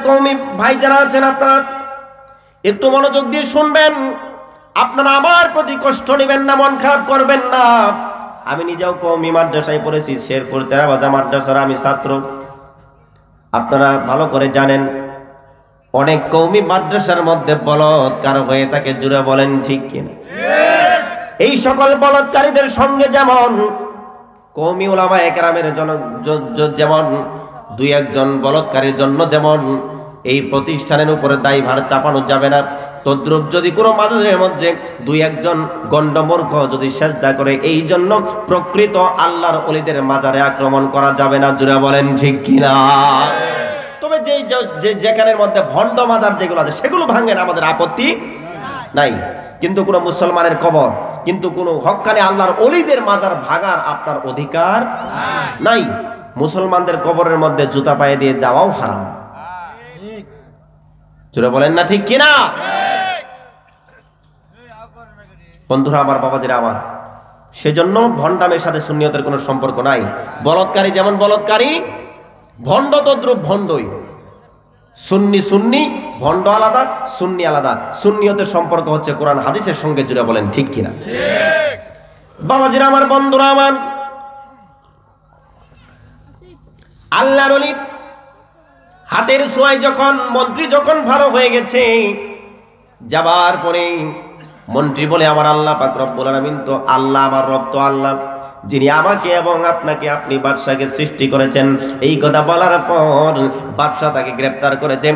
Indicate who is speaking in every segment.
Speaker 1: কওমি ভাই যারা আছেন আপনারা একটু মনোযোগ দিয়ে শুনবেন। আপনারা আমার প্রতি কষ্ট নেবেন না, মন খারাপ করবেন না। আমি নিজেও কওমি মাদ্রাসায় পড়েছি, শেরপুর তেরাবাজা মাদ্রাসার আমি ছাত্র। আপনারা ভালো করে জানেন অনেক কওমি মাদ্রাসার মধ্যে বলৎকার হয়ে থাকে, জুড়ে বলেন ঠিক কিনা? এই সকল বলৎকারীদের সঙ্গে যেমন কওমি উলামায়ে কেরামের যেমন দুই একজন বলৎকারীর জন্য যেমন এই প্রতিষ্ঠানের উপরে দায়ভার চাপানো যাবে না, তদ্রূপ যদি কোনো মাদ্রাসার মধ্যে দুই একজন গণ্ডমূর্খ যদি সেজদা করে, এই জন্য প্রকৃত আল্লাহর ওলিদের মাজারে আক্রমণ করা যাবে না, জুড়ে বলেন ঠিক কিনা? তবে যেখানের মধ্যে ভণ্ড মাজার যেগুলো আছে সেগুলো ভাঙেন, আমাদের আপত্তি নাই। কিন্তু কোনো মুসলমানের কবর, কিন্তু কোনো হক্কানে আল্লাহর ওলিদের মাজার ভাঙার আপনার অধিকার নাই। মুসলমানদের কবরের মধ্যে জুতা পায়ে দিয়ে যাওয়াও হারাম, জোরে বলেন না ঠিক কিনা? বন্ধুরা আমার, বাবাজিরা আমার, সেজন্য ভণ্ডামের সাথে সুন্নিয়তের কোনো সম্পর্ক নাই। বলৎকারী যেমন বলৎকারী, ভণ্ড তদ্রূপ ভণ্ডই। সুন্নি সুন্নি, ভণ্ড আলাদা, সুন্নি আলাদা। সুন্নিয়তের সম্পর্ক হচ্ছে কোরআন হাদিসের সঙ্গে, জুড়ে বলেন ঠিক কিনা? বাবাজিরা আমার, বন্ধুরা আমার, আল্লাহর ওলি হাতের ছোঁয়ায় যখন মন্ত্রী যখন ভালো হয়ে গেছে, যাবার পরে মন্ত্রী বলে আমার আল্লাহ পাক রব্বুল আলামিন তো আল্লাহ, আমার রব তো আল্লাহ, যিনি আমাকে এবং আপনাকে, আপনি বাদশাকে সৃষ্টি করেছেন। এই কথা বলার পর বাদশা তাকে গ্রেফতার করেছে,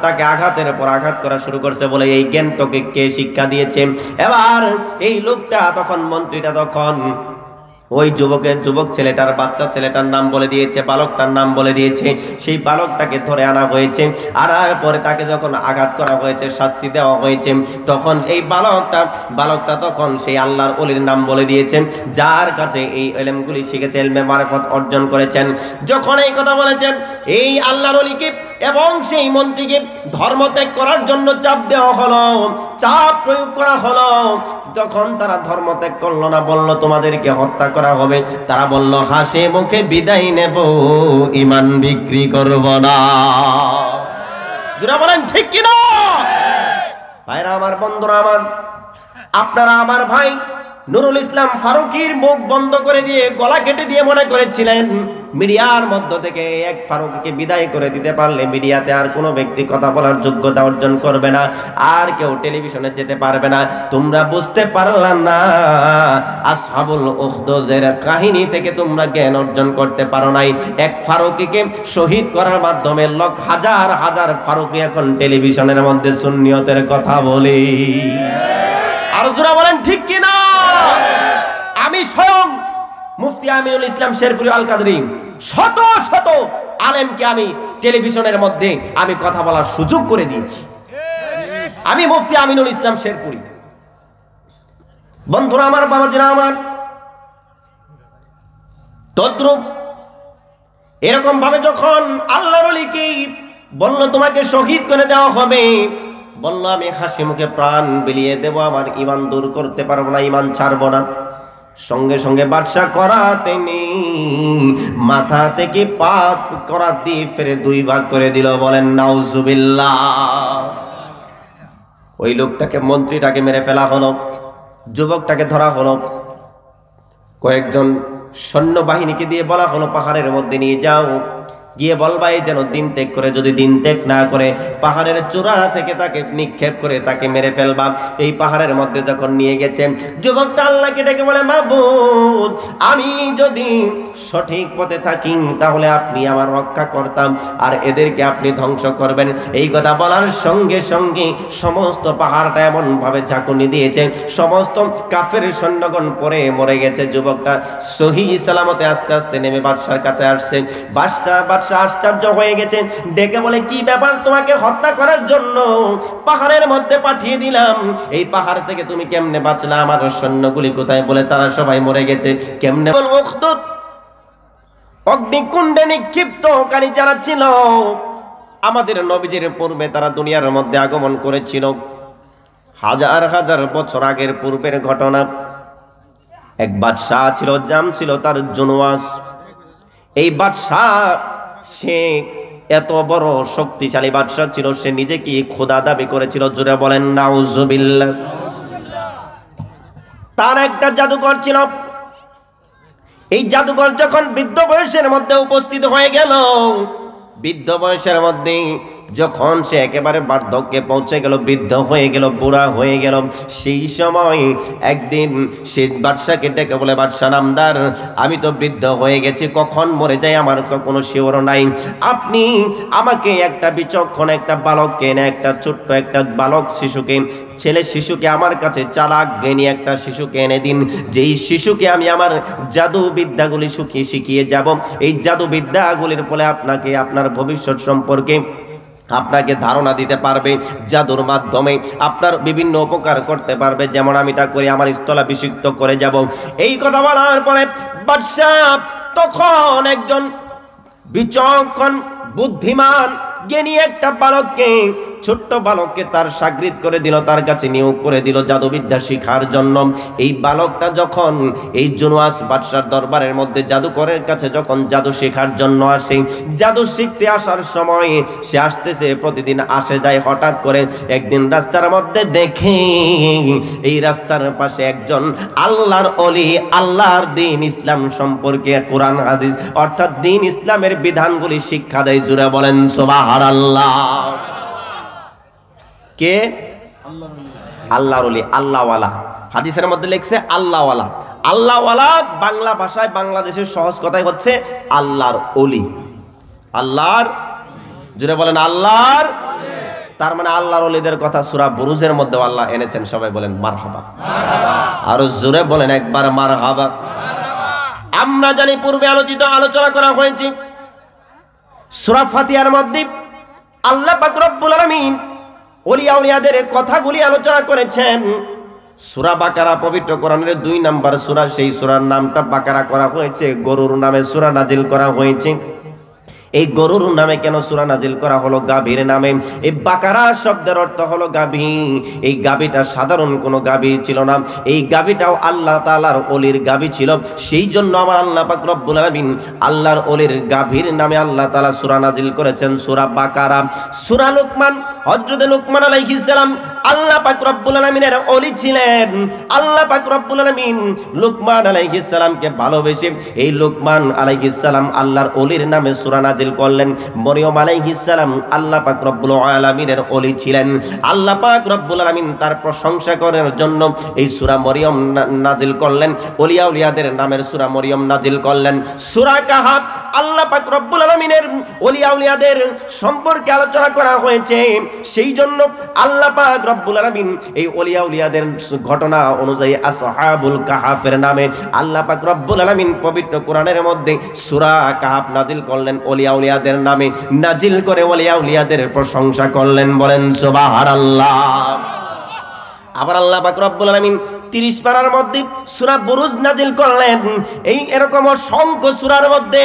Speaker 1: তাকে আঘাতের পর আঘাত করা শুরু করছে, বলে এই জ্ঞান তোকে কে শিক্ষা দিয়েছে? এবার এই লোকটা তখন, মন্ত্রীটা তখন ওই যুবক ছেলেটার, বাচ্চা ছেলেটার নাম বলে দিয়েছে, বালকটার নাম বলে দিয়েছে। সেই বালকটাকে ধরে আনা হয়েছে, আনার পরে তাকে যখন আঘাত করা হয়েছে, শাস্তি দেওয়া হয়েছে, তখন এই বালকটা তখন সেই আল্লাহর ওলির নাম বলে দিয়েছে, যার কাছে এই ইলমগুলি শিখেছে, ইলমে মারিফত অর্জন করেছেন। যখন এই কথা বলেছেন, এই আল্লাহর ওলিকে এবং সেই মন্ত্রীকে ধর্মত্যাগ করার জন্য চাপ দেওয়া হলো, চাপ প্রয়োগ করা হলো। তখন তারা ধর্মত্যাগ করলো না, বলল তোমাদেরকে হত্যা করা হবে। তারা বলল হাসি মুখে বিদায় নেব, ঈমান বিক্রি করব না। যারা বলেন ঠিক কি না? ভাইরা আমার, বন্ধুরা আমার, আপনারা আমার ভাই নুরুল ইসলাম ফারুকীর মুখ বন্ধ করে দিয়ে, গলা কেটে দিয়ে মনে করেছিলেন মিডিয়ার মধ্য থেকে এক ফারুকীকে বিদায় করে দিতে পারলে মিডিয়াতে আর কোনো ব্যক্তি কথা বলার যোগ্যতা অর্জন করবে না, আর কেউ টেলিভিশনে যেতে পারবে না। তোমরা বুঝতে পারলা না, আসহাবুল উখদুদের কাহিনী থেকে তোমরা জ্ঞান অর্জন করতে পারো নাই। এক ফারুকীকে শহীদ করার মাধ্যমে হাজার হাজার ফারুকী এখন টেলিভিশনের মধ্যে সুন্নিয়তের কথা বলে। আর যারা বলেন ঠিক কিনা? আমি স্বয়ং মুফতি আমিনুল ইসলাম শেরপুরি আল কাদরি শত শত আলেমকে আমি টেলিভিশনের মধ্যে আমি কথা বলার সুযোগ করে দিয়েছি। আমি মুফতি আমিনুল ইসলাম শেরপুরি। বন্ধুরা আমার, বাবাজিরা আমার, তদ্রূপ এরকম ভাবে যখন আল্লাহর ওলিকে বলল তোমাকে শহীদ করে দেওয়া হবে, বলল আমি হাসি মুখে প্রাণ বিলিয়ে দেব, আমার ঈমান দূর করতে পারবো না, ঈমান ছাড়বো না। সঙ্গে সঙ্গে বাদশা করাতে নেই, মাথা থেকে পা করাত দিয়ে ফেরে দুই ভাগ করে দিল। বলেন নাউজুবিল্লাহ। ওই লোকটাকে, মন্ত্রীটাকে মেরে ফেলা হলো, যুবকটাকে ধরা হলো। কয়েকজন সৈন্যবাহিনীকে দিয়ে বলা হলো পাহাড়ের মধ্যে নিয়ে যাও, গিয়ে বলবা এই যেন দিন ত্যাগ করে, যদি দিন ত্যাগ না করে পাহাড়ের চূড়া থেকে তাকে নিক্ষেপ করে তাকে মেরে ফেলবা। এই পাহাড়ের মধ্যে যখন নিয়ে গেছেন, যুবকটা আল্লাহকে ডেকে বলে মাবুদ, আমি যদি সঠিক পথে থাকি তাহলে আপনি আমার রক্ষা করতাম, আর এদেরকে আপনি ধ্বংস করবেন। এই কথা বলার সঙ্গে সঙ্গে সমস্ত পাহাড়টা এমন ভাবে ঝাঁকুনি দিয়েছে, সমস্ত কাফের সৈন্যগণ পরে মরে গেছে। যুবকটা সহি সালামতে আস্তে আস্তে নেমে বাদশার কাছে আসছে। বাদশা আশ্চর্য হয়ে গেছে, ডেকে বলে কি ব্যাপার, তোমাকে হত্যা করার জন্য পাহাড়ের মধ্যে পাঠিয়ে দিলাম, এই পাহাড় থেকে তুমি কেমনে বাঁচলা? আমার সৈন্যগুলি কোথায়? বলে তারা সবাই মরে গেছে। কেমনে? বল উখদুদ অগ্নিকুণ্ডে নিক্ষিপ্তকারী যারা ছিল, আমাদের নবীজির পূর্বে তারা দুনিয়ার মধ্যে আগমন করেছিল। হাজার হাজার বছর আগের পূর্বের ঘটনা। এক বাদশাহ ছিল, জাম ছিল তার জুনওয়াস। এই বাদশাহ সে এত বড় শক্তিশালী বাদশা ছিল, সে নিজে কি খোদা দাবি করেছিল? জোরে বলেন নাউজুবিল্লাহ। তার একটা জাদুকর ছিল। এই জাদুকর যখন বৃদ্ধ বয়সের মধ্যে উপস্থিত হয়ে গেল, বৃদ্ধ বয়সের মধ্যে যখন সে একেবারে বার্ধক্যে পৌঁছে গেল, বৃদ্ধ হয়ে গেল, বুড়া হয়ে গেল, সেই সময় একদিন সে বাদশাকে ডেকে বলে, বাদশা নামদার, আমি তো বৃদ্ধ হয়ে গেছি, কখন মরে যাই আমার তো কোনো শিওর নাই। আপনি আমাকে একটা বিচক্ষণ একটা বালককে এনে, একটা ছোট্ট একটা বালক শিশুকে, ছেলে শিশুকে আমার কাছে চালাক জ্ঞানী একটা শিশুকে এনে দিন, যেই শিশুকে আমি আমার জাদু বিদ্যাগুলি শিখিয়ে যাব। এই জাদু বিদ্যাগুলির ফলে আপনাকে আপনার ভবিষ্যৎ সম্পর্কে আপনাকে ধারণা দিতে পারবে, জাদুর মাধ্যমে আপনার বিভিন্ন উপকার করতে পারবে, যেমন আমি তা করি, আমার স্থলাভিষিক্ত করে যাব। এই কথা বলার পরে বাদশা তখন একজন বিচক্ষণ বুদ্ধিমান জ্ঞানী একটা বালককে, ছোট্ট বালককে তার শাগরিদ করে দিল, তার কাছে নিয়োগ করে দিল জাদুবিদ্যা শিখার জন্য। এই বালকটা যখন এই জুনওয়াস বাদশার দরবারের মধ্যে জাদুকরের কাছে যখন জাদু শেখার জন্য আসে, জাদু শিখতে আসার সময় সে আসতেছে, প্রতিদিন আসে যায়। হঠাৎ করে একদিন রাস্তার মধ্যে দেখে এই রাস্তার পাশে একজন আল্লাহর ওলি, আল্লাহর দ্বীন ইসলাম সম্পর্কে কোরআন হাদিস অর্থাৎ দ্বীন ইসলামের বিধানগুলি শিক্ষা দেয়। জুড়ে বলেন সুবহানাল্লাহ। কে? আল্লাহর ওলি, আল্লাহওয়ালা। হাদিসের মধ্যে লেখছে আল্লাহওয়ালা। আল্লাহওয়ালা বাংলা ভাষায়, বাংলাদেশের সহজ কথাই হচ্ছে আল্লাহর ওলি। আল্লাহর, জুড়ে বলেন আল্লাহর। তার মানে আল্লাহর ওলিদের কথা সূরা বুরুজের মধ্যে আল্লাহ এনেছেন। সবাই বলেন মারহাবা। আরো জোরে বলেন একবার মারহাবা। আমরা জানি পূর্বে আলোচনা করা হয়েছে সূরা ফাতিহার মধ্যে আল্লাহ পাক রব্বুল আলামিন ওলিয়া উলিয়াদের কথাগুলি আলোচনা করেছেন। সূরা বাকারা পবিত্র কোরআনের 2 নাম্বার সূরা, সেই সূরার নামটা বাকারা করা হয়েছে, গরুর নামে সূরা নাজিল করা হয়েছে। এই গরুর নামে কেন সূরা নাজিল করা হলো? গাভীর নামে। এই বাকারা শব্দের অর্থ হলো গাভী। এই গাভীটা সাধারণ কোনো গাভী ছিল না, এই গাভীটাও আল্লাহ তাআলার ওলির গাভী ছিল। সেই জন্য আমার আল্লাহ পাক রব্বুল আলামিন আল্লাহর ওলির গাভীর নামে আল্লাহ তাআলা সূরা নাজিল করেছেন, সূরা বাকারা। সূরা লুকমান, হযরত লুকমান আলাইহিস সালাম আল্লাহ পাক রব্বুল আলামিনের ওলি ছিলেন। আল্লাহ পাক রব্বুল আলামিন লুকমান আলাইহিস সালামকে ভালোবেসে এই লুকমান আলাইহিস সালাম আল্লাহর ওলির নামে সূরা নাজিল করলেন। মরিয়ম আলাইহিস সালাম আল্লাহ পাক রব্বুল আলামিনের ওলি ছিলেন। আল্লাহ পাক রব্বুল আলামিন তার প্রশংসা করার জন্য এই সূরা মরিয়ম নাজিল করলেন। ওলিয়া উলিয়াদের নামের সূরা মরিয়ম নাজিল করলেন। সূরা কাহাফ আল্লাহ পাক রব্বুল আলামিনের ওলিয়া উলিয়াদের সম্পর্কে আলোচনা করা হয়েছে। সেই জন্য আল্লাহ পাক রব্বুল আলামিন এই ওলিয়া উলিয়াদের ঘটনা অনুযায়ী আসহাবুল কাহাফের নামে আল্লাহ পাক রব্বুল আলামিন পবিত্র কোরআনের মধ্যে সূরা কাহাফ নাজিল করলেন, ওলিয়া উলিয়াদের নামে নাজিল করে ওলিয়া উলিয়াদের প্রশংসা করলেন। বলেন সুবহানাল্লাহ। আবার আল্লাহ পাক রব্বুল আলামিন 30 পারার মধ্যে সূরা বুরুজ নাজিল করলেন। এই এরকম অসংখ্য সূরার মধ্যে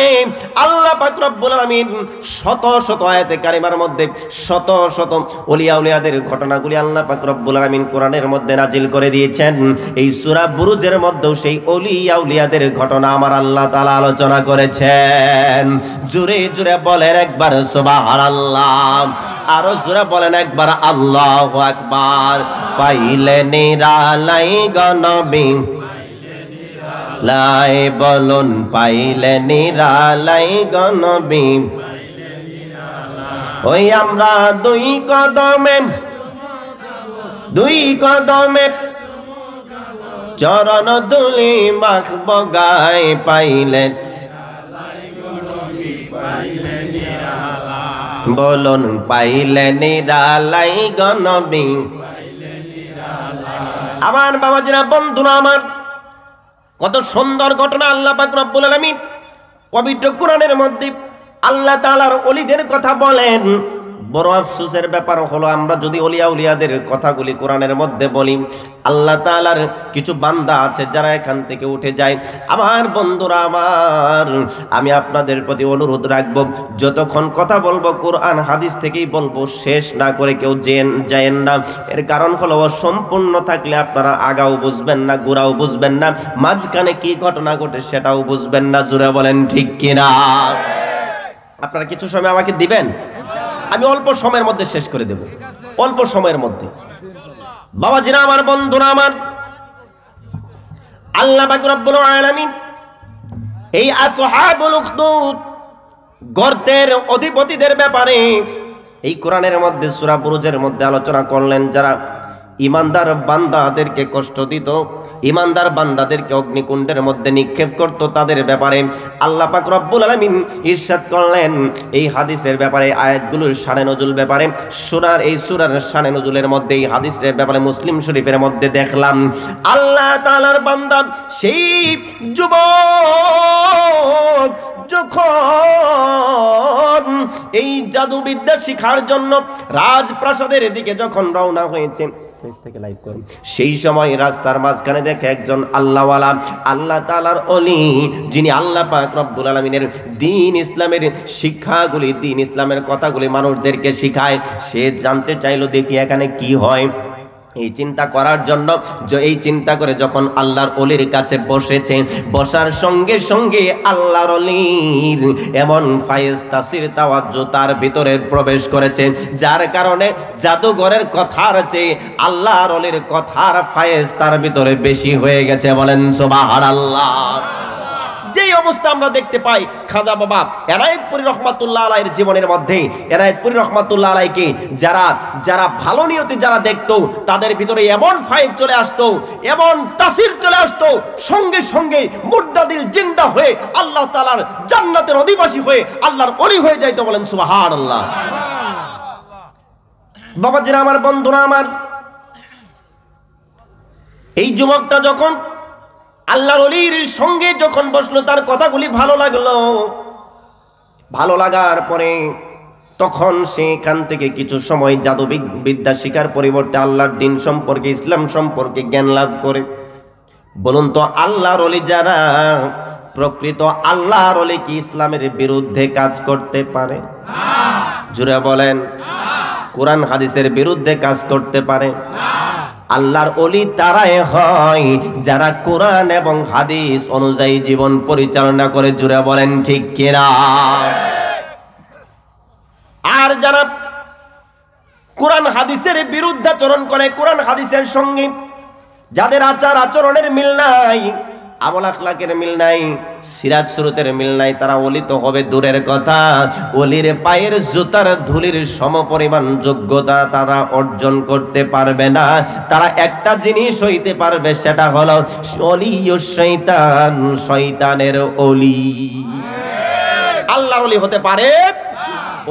Speaker 1: আল্লাহ পাক রব্বুল আলামিন শত শত আয়াতে কারিমার মধ্যে শত শত ওলিয়া উলিয়াদের ঘটনাগুলি আল্লাহ পাক রব্বুল আলামিন কোরআনের মধ্যে নাজিল করে দিয়েছেন। এই সূরা বুরুজের মধ্যেও সেই ওলিয়া উলিয়াদের ঘটনা আমার আল্লাহ তাআলা আলোচনা করেছেন। জোরে জোরে বলেন একবার সুবহানাল্লাহ। আরো জোরে বলেন একবার আল্লাহু আকবার। পাইলে নিরালাই গনবী লাই, বলুন পাইলে নিরালাই গনবী। ওই আমরা দুই কদমে চরণ দুলি মাখব গায়ে, পাইলে বলুন পাইলে নিরালাই গনবী। আমার বাবাজিরা, বন্ধুরা আমার, কত সুন্দর ঘটনা আল্লাহ পাক রব্বুল আলামিন পবিত্র কোরআনের মধ্যে আল্লাহ তাআলার ওলিদের কথা বলেন। বড় আফসোসের ব্যাপার হলো আমরা যদি ওলিয়া উলিয়াদের কথাগুলি কোরআনের মধ্যে বলি, আল্লাহ তাআলার কিছু বান্দা আছে যারা এখান থেকে উঠে যায়। আমার বন্ধুরা আমার, আমি আপনাদের প্রতি অনুরোধ রাখবো, যতক্ষণ কথা বলবো কোরআন হাদিস থেকেই বলবো, শেষ না করে কেউ যায়েন না। এর কারণ হলো সম্পূর্ণ থাকলে আপনারা আগাও বুঝবেন না, গোড়াও বুঝবেন না, মাঝখানে কি ঘটনা ঘটে সেটাও বুঝবেন না। জোরে বলেন ঠিক কিনা? আপনারা কিছু সময় আমাকে দিবেন, আমি অল্প সময়ের মধ্যে শেষ করে দেব, অল্প সময়ের মধ্যে। বাবাজিরা আমার, বন্ধুরা আমার, আল্লাহ পাক রব্বুল আলামিন এই আসহাবুল উখদুদ গর্তের অধিপতিদের ব্যাপারে এই কোরআনের মধ্যে সূরা বুরুজের মধ্যে আলোচনা করলেন। যারা ইমানদার বান্দাদেরকে কষ্ট দিত, ইমানদার বান্দাদেরকে অগ্নিকুণ্ডের মধ্যে নিক্ষেপ করত, তাদের ব্যাপারে আল্লাহ পাক রব্বুল আলামিন ইরশাদ করলেন এই হাদিসের ব্যাপারে, আয়াতগুলোর শানে নজুল ব্যাপারে, এই সূরার শানে নজুলের মধ্যে এই হাদিসের ব্যাপারে মুসলিম শরীফের মধ্যে দেখলাম আল্লাহ তাআলার বান্দা সেই যুবক যখন এই জাদুবিদ্যা শিখার জন্য রাজপ্রাসাদের দিকে যখন রওনা হয়েছে, সেই সময় রাস্তার মাঝখানে দেখে একজন আল্লাহওয়ালা, আল্লাহ তাআলার ওলি, যিনি আল্লাহ পাক রব্বুল আলামিনের দ্বীন ইসলামের শিক্ষাগুলি, দ্বীন ইসলামের কথাগুলি মানুষদেরকে শিখায়। সে জানতে চাইলো দেখি এখানে কি হয়। এই চিন্তা করার জন্য, এই চিন্তা করে যখন আল্লাহর ওলির কাছে বসেছে, বসার সঙ্গে সঙ্গে আল্লাহর ওলির এমন ফায়েজ তাসির তাওয়াজ্জু তার ভিতরে প্রবেশ করেছে, যার কারণে জাদুঘরের কথার চেয়ে আল্লাহর ওলির কথার ফায়েজ তার ভিতরে বেশি হয়ে গেছে। বলেন সুবহানাল্লাহ। যেই অবস্থা আমরা দেখতে পাই খাজা বাবা এনায়েতপুরী রহমাতুল্লাহ আলাইহির জীবনের মধ্যে, এনায়েতপুরী রহমাতুল্লাহ আলাইকে যারা ভালো নিয়তে যারা দেখতো, তাদের ভিতরে এমন ফায়েজ চলে আসতো, এমন তাসির চলে আসতো, সঙ্গে সঙ্গে মুর্দাদিল জিন্দা হয়ে আল্লাহ তাআলার জান্নাতের অধিবাসী হয়ে আল্লাহর ওলি হয়ে যাইতো। বলেন সুবহানাল্লাহ। বাবাজিরা আমার, বন্ধুরা আমার, এই যুবকটা যখন আল্লাহর ওলির সঙ্গে যখন বসলো, তার কথাগুলি ভালো লাগলো। ভালো লাগার পরে তখন সেখান থেকে কিছু সময় জাদু বিদ্যা শিকার পরিবর্তে আল্লাহর দ্বীন সম্পর্কে, ইসলাম সম্পর্কে জ্ঞান লাভ করে। বলুন তো, আল্লাহর ওলি যারা, প্রকৃত আল্লাহর ওলি কি ইসলামের বিরুদ্ধে কাজ করতে পারে? জুড়ে বলেন। কোরআন হাদিসের বিরুদ্ধে কাজ করতে পারে? আল্লাহর ওলি তারাই হয় যারা কোরআন এবং হাদিস অনুযায়ী জীবন পরিচালনা করে। জুড়ে বলেন ঠিক কিনা? আর যারা কোরআন হাদিসের বিরুদ্ধাচরণ করে, কোরআন হাদিসের সঙ্গে যাদের আচার আচরণের মিল নাই, আমল আখলাকের মিল নাই, সিরাত সুরতের মিল নাই, তারা ওলি তো হবে দূরের কথা, ওলির পায়ের জুতার ধুলির সমপরিমাণ যোগ্যতা তারা অর্জন করতে পারবে না। তারা একটা জিনিস হইতে পারবে, সেটা হলো ওলিউশ শয়তান, শয়তানের ওলি। আল্লাহর ওলি হতে পারে।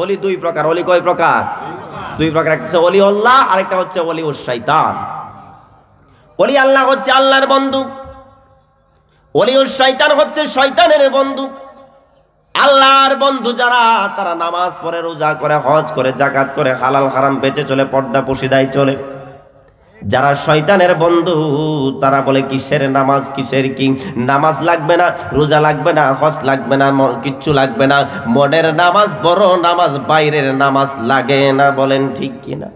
Speaker 1: ওলি দুই প্রকার। ওলি কয় প্রকার? দুই প্রকার। একটা হচ্ছে ওলি আল্লাহ, আরেকটা হচ্ছে ওলিউশ শয়তান। ওলি আল্লাহ হচ্ছে আল্লাহর বন্ধু, ওলিউশ শয়তান হচ্ছে শয়তানের বন্ধু। আল্লাহর বন্ধু যারা, তারা নামাজ পড়ে, রোজা করে, হজ করে, যাকাত করে, হালাল হারাম বেঁচে চলে, পর্দা পশিদায় চলে। যারা শয়তানের বন্ধু, তারা বলে কিসের নামাজ, কিসের কি নামাজ লাগবে না, রোজা লাগবে না, হজ লাগবে না, কিচ্ছু লাগবে না, মনের নামাজ বড় নামাজ, বাইরের নামাজ লাগে না। বলেন ঠিক কিনা?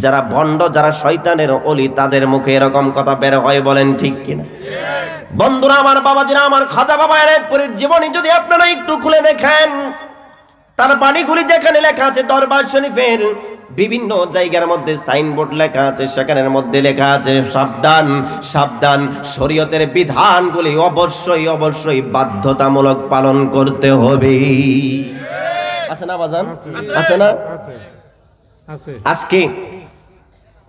Speaker 1: যারা ভণ্ড, যারা শয়তানের ওলি, তাদের মুখে এরকম কথা বের হয়। বলেন ঠিক কিনা? বন্ধুরা আমার, বাবাজিরা আমার, খাজা বাবা এনায়েতপুরীর জীবনী যদি আপনারা একটু খুলে দেখেন, তার বাণীগুলি যেখানে লেখা আছে, দরবার শরীফের বিভিন্ন জায়গার মধ্যে সাইনবোর্ড লেখা আছে, সেখানের মধ্যে লেখা আছে সাবধান, সাবধান, শরীয়তের বিধানগুলি অবশ্যই অবশ্যই বাধ্যতামূলক পালন করতে হবে। আছে না বাজান? আছে না? আজকে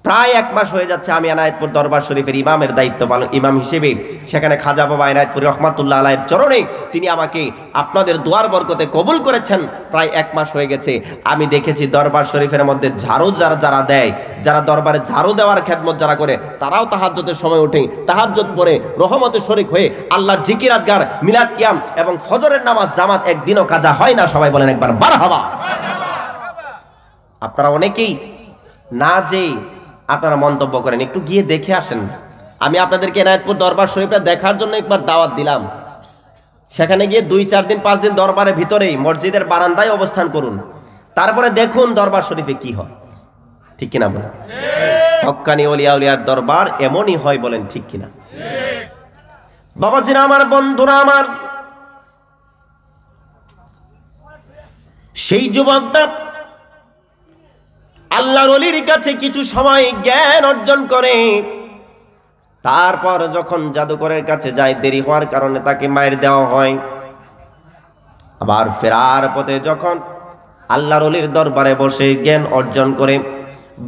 Speaker 1: প্রায় 1 মাস হয়ে যাচ্ছে আমি এনায়েতপুর দরবার শরীফের ইমামের দায়িত্ব পালন, ইমাম হিসেবে সেখানে খাজা বাবা এনায়েতপুর রহমাতুল্লাহ আলাইহির চরণে তিনি আমাকে আপনাদের দোয়ার বরকতে কবুল করেছেন। প্রায় 1 মাস হয়ে গেছে। আমি দেখেছি দরবার শরীফের মধ্যে ঝাড়ু যারা দেয়, যারা দরবারে ঝাড়ু দেওয়ার খেদমত যারা করে, তারাও তাহাজ্জুদের সময় উঠে তাহাজ্জুদ পড়ে রহমতে শরীক হয়ে আল্লাহর জিকির আজগার, মিলাদ কিয়াম এবং ফজরের নামাজ জামাত একদিনও কাজা হয় না। সবাই বলেন একবার মারহাবা। আপনারা অনেকেই না যে আপনারা মন্তব্য করেন, একটু গিয়ে দেখে আসেন। আমি আপনাদেরকে এনায়েতপুর দরবার শরীফটা দেখার জন্য একবার দাওয়াত দিলাম। সেখানে গিয়ে 2-4 দিন 5 দিন দরবারের ভিতরেই মসজিদের বারান্দায় অবস্থান করুন, তারপরে দেখুন দরবার শরীফে কি হয়। ঠিক কিনা বলেন? হক্কানি ওলিয়া উলিয়ার দরবার এমনই হয়। বলেন ঠিক কিনা? বাবাজিরা আমার, বন্ধুরা আমার, সেই যুবকটা আল্লাহর ওলির কাছে কিছু সময় জ্ঞান অর্জন করে, তারপর যখন জাদুকরের কাছে যায়, দেরি হওয়ার কারণে তাকে মায়ের দেওয়া হয়। আবার ফেরার পথে যখন আল্লাহর ওলির দরবারে বসে জ্ঞান অর্জন করে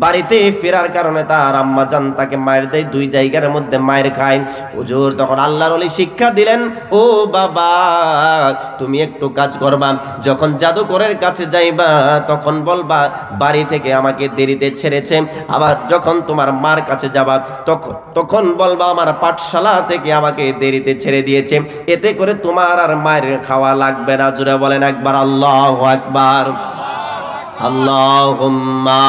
Speaker 1: বাড়িতে ফেরার কারণে তার আম্মা জান তাকে মায়ের দেয়, দুই জায়গার মধ্যে মায়ের খায়। হুজুর তখন আল্লাহর ওলি শিক্ষা দিলেন, ও বাবা তুমি একটু কাজ করবা, যখন জাদুকরের কাছে যাইবা তখন বলবা বাড়ি থেকে আমাকে দেরিতে ছেড়েছে। আবার যখন তোমার মার কাছে যাবা তখন বলবা আমার পাঠশালা থেকে আমাকে দেরিতে ছেড়ে দিয়েছে, এতে করে তোমার আর মায়ের খাওয়া লাগবে না। জোরে বলেন একবার আল্লাহু আকবার। আল্লাহুম্মা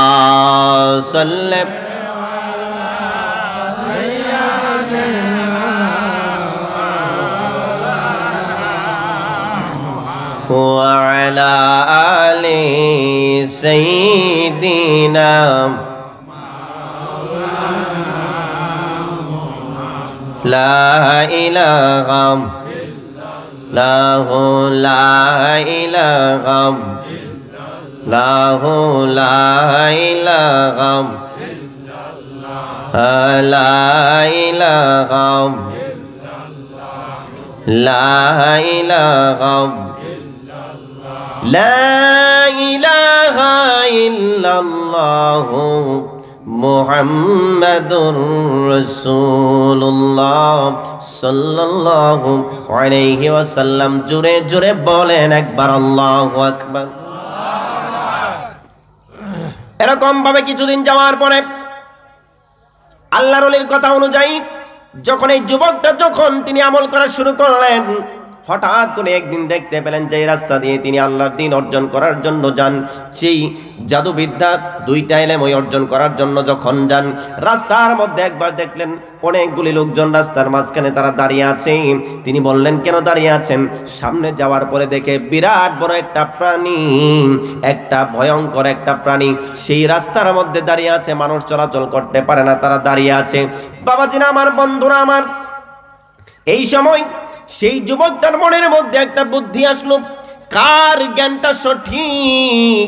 Speaker 1: সাল্লি ওয়া আলা আলি সাইয়্যিদিনা লা ইলাহা ইল্লাল্লাহু লা ইলাহা লাহু লা ইলাহা লা ইলাহা লা ইলাহা লা ইলাহা ইল্লাল্লাহু মুহাম্মাদুর রাসূলুল্লাহ সাল্লাল্লাহু আলাইহি ওয়াসাল্লাম। জোরে জোরে বলেন একবার আল্লাহু আকবার। এরকম ভাবে কিছুদিন যাওয়ার পরে আল্লাহর ওলির কথা অনুযায়ী যখন এই যুবকটা তিনি আমল করা শুরু করলেন, হঠাৎ করে একদিন দেখতে পেলেন যে রাস্তা দিয়ে তিনি আল্লাহর দ্বীন অর্জন করার জন্য যান, সেই জাদুবিদ্যা দুইটা ইলম অর্জন করার জন্য যখন যান, রাস্তার মধ্যে একবার দেখলেন অনেকগুলি লোকজন রাস্তার মাঝখানে তারা দাঁড়িয়ে আছে। তিনি বললেন কেন দাঁড়িয়ে আছেন? সামনে যাওয়ার পরে দেখে বিরাট বড় একটা প্রাণী, একটা ভয়ঙ্কর একটা প্রাণী সেই রাস্তার মধ্যে দাঁড়িয়ে আছে, মানুষ চলাচল করতে পারে না, তারা দাঁড়িয়ে আছে। বাবাজিরা আমার, বন্ধুরা আমার, এই সময় সেই যুবকটার মনের মধ্যে একটা বুদ্ধি আসলো, কার জ্ঞানটা সঠিক,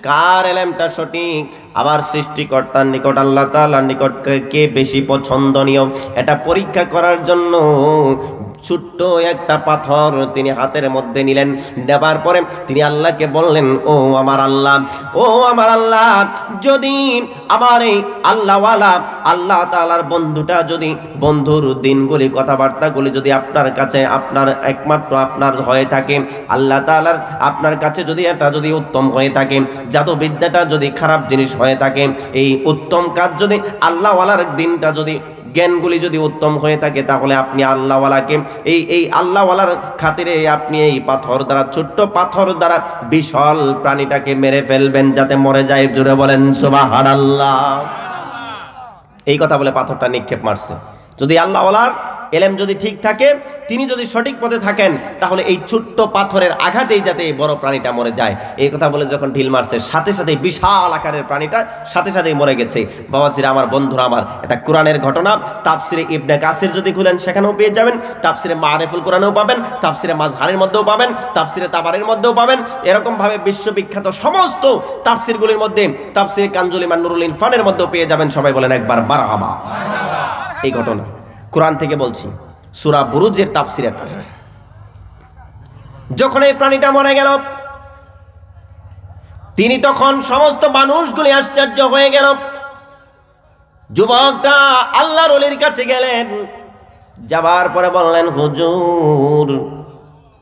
Speaker 1: কার এলেমটা সঠিক, আমার সৃষ্টিকর্তার নিকট আল্লাহ তাআলার নিকট কে বেশি পছন্দনীয়, এটা পরীক্ষা করার জন্য ছোট্ট একটা পাথর তিনি হাতের মধ্যে নিলেন। নেবার পরে তিনি আল্লাহকে বললেন, ও আমার আল্লাহ, ও আমার আল্লাহ, যদি আমার এই আল্লাহওয়ালা আল্লাহ তাআলার বন্ধুটা, যদি বন্ধুর দিনগুলি কথাবার্তাগুলি যদি আপনার কাছে আপনার একমাত্র আপনার হয়ে থাকে, আল্লাহ তাআলার আপনার কাছে যদি এটা যদি উত্তম হয়ে থাকে, জাদুবিদ্যাটা যদি খারাপ জিনিস হয়ে থাকে, এই উত্তম কাজ যদি আল্লাহওয়ালার দিনটা যদি জ্ঞানগুলি যদি উত্তম হয়ে থাকে, তাহলে আপনি আল্লাহওয়ালাকে এই আল্লাহওয়ালার খাতিরে আপনি এই পাথর দ্বারা, ছোট্ট পাথর দ্বারা বিশাল প্রাণীটাকে মেরে ফেলবেন যাতে মরে যায়। জোরে বলেন সুবহানাল্লাহ। এই কথা বলে পাথরটা নিক্ষেপ মারছে। যদি আল্লাহওয়ালার এলেম যদি ঠিক থাকে, তিনি যদি সঠিক পথে থাকেন, তাহলে এই ছোট্ট পাথরের আঘাতেই যাতে এই বড় প্রাণীটা মরে যায়। এই কথা বলে যখন ঢিল মারছে, সাথে সাথে বিশাল আকারের প্রাণীটা সাথে সাথেই মরে গেছে। বাবাজিরা আমার, বন্ধুরা আমার, এটা কোরআনের ঘটনা। তাফসিরে ইবনে কাসির যদি খুলেন সেখানেও পেয়ে যাবেন, তাফসিরে মারিফুল কোরআনেও পাবেন, তাফসিরে মাজহারের মধ্যেও পাবেন, তাফসিরে তাবারির মধ্যেও পাবেন। এরকম ভাবে বিশ্ববিখ্যাত সমস্ত তাফসিরগুলির মধ্যে, তাফসিরে কানজুল ইমান নুরুল ইরফানের মধ্যেও পেয়ে যাবেন। সবাই বলেন একবার মারহাবা। এই ঘটনা কোরআন থেকে বলছি, সূরা বুরুজের তাফসীর এটা। যখন এই প্রাণীটা মরে গেল, তিনি তখন সমস্ত মানুষগুলি আশ্চর্য হয়ে গেল। যুবকটা আল্লাহর ওলির কাছে গেলেন, যাবার পরে বললেন, হুজুর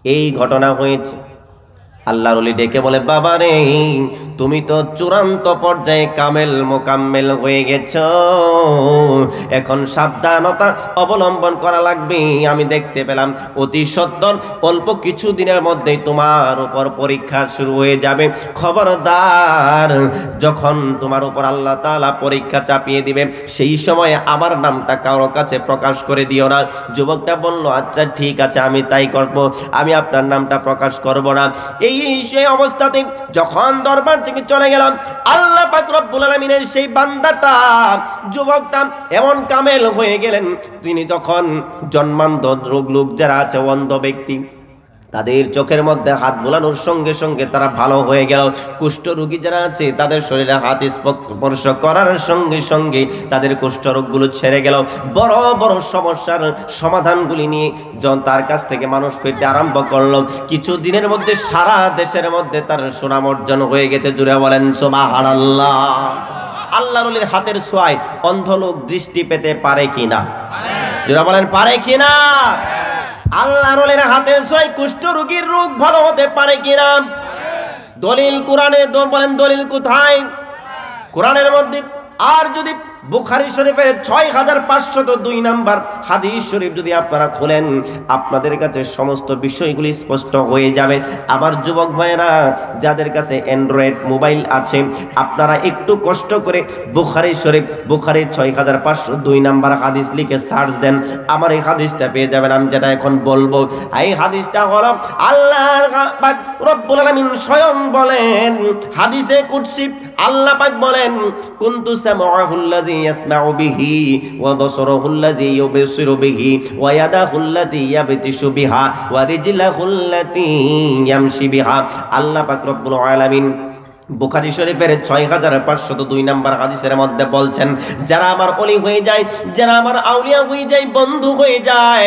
Speaker 1: এই ঘটনা হয়েছে। আল্লাহর ওলি ডেকে বলে, বাবা রে, তুমি তো চূড়ান্ত পর্যায়ে কামেল মোকাম্মেল হয়ে গেছ, এখন সাবধানতা অবলম্বন করা লাগবে। আমি দেখতে পেলাম অতি সত্বর অল্প কিছু দিনের মধ্যেই তোমার উপর পরীক্ষা শুরু হয়ে যাবে। খবরদার, যখন তোমার উপর আল্লাহ তাআলা পরীক্ষা চাপিয়ে দিবে, সেই সময় আমার নামটা কারো কাছে প্রকাশ করে দিও না। যুবকটা বলল, আচ্ছা ঠিক আছে, আমি তাই করব, আমি আপনার নামটা প্রকাশ করব না। সেই অবস্থাতে যখন দরবার থেকে চলে গেলাম, আল্লাহ পাক রব্বুল আলামিনের সেই বান্দাটা, যুবকটা এমন কামেল হয়ে গেলেন, তিনি যখন জন্মান্ধ লোক যারা আছে, অন্ধ ব্যক্তি, তাদের চোখের মধ্যে হাত বোলানোর সঙ্গে সঙ্গে তারা ভালো হয়ে গেল। কুষ্ঠ রোগী যারা আছে তাদের শরীরে হাত স্পর্শ করার সঙ্গে সঙ্গে তাদের কুষ্ঠ রোগগুলো ছেড়ে গেল। বড় বড় সমস্যার সমাধানগুলি নিয়ে যখন তার কাছ থেকে মানুষ ফিরতে আরম্ভ করলো, কিছু দিনের মধ্যে সারা দেশের মধ্যে তার সুনাম অর্জন হয়ে গেছে। জুড়ে বলেন সুবহানাল্লাহ। আল্লাহর ওলির হাতের ছোঁয়ায় অন্ধ লোক দৃষ্টি পেতে পারে কিনা? জুড়ে বলেন পারে কিনা? আল্লাহর ওলির হাতের ছোঁয়ায় কুষ্ঠ রোগীর রোগ ভালো হতে পারে কিনা? দলিল কোরআনে। বলেন দলিল কোথায়? কোরআনের মধ্যে। আর যদি বুখারী শরীফের 6502 নাম্বার হাদিস শরীফ যদি আপনারা খোলেন, আপনাদের কাছে সমস্ত বিষয়গুলি স্পষ্ট হয়ে যাবে। আমার যুবক ভাইয়েরা, যাদের কাছে অ্যান্ড্রয়েড মোবাইল আছে, আপনারা একটু কষ্ট করে বুখারী শরীফ, বুখারীর 6502 নাম্বার হাদিস লিখে সার্চ দেন, আমার এই হাদিসটা পেয়ে যাবেন। আমি যেটা এখন বলবো, এই হাদিসটা হলো আল্লাহর পাক রব্বুল আলামিন স্বয়ং বলেন, হাদিসে কুদসি আল্লাহ পাক বলেন, কুনতু সামউহুল্লাযী ইয়াসমাউ বিহি ওয়া বাসারুহুল্লাযী ইউবসিরু বিহি ওয়া ইয়াদাহুল্লাতী ইয়াবতিশু বিহা ওয়া রিজলাহুল্লাতী ইয়ামশি বিহা। আল্লাহ পাক রব্বুল আলামিন বুখারী শরীফের 6502 নাম্বার হাদিসের মধ্যে বলছেন, যারা আমার ওলি হয়ে যায়, যারা আমার আউলিয়া হয়ে যায়, বন্ধু হয়ে যায়,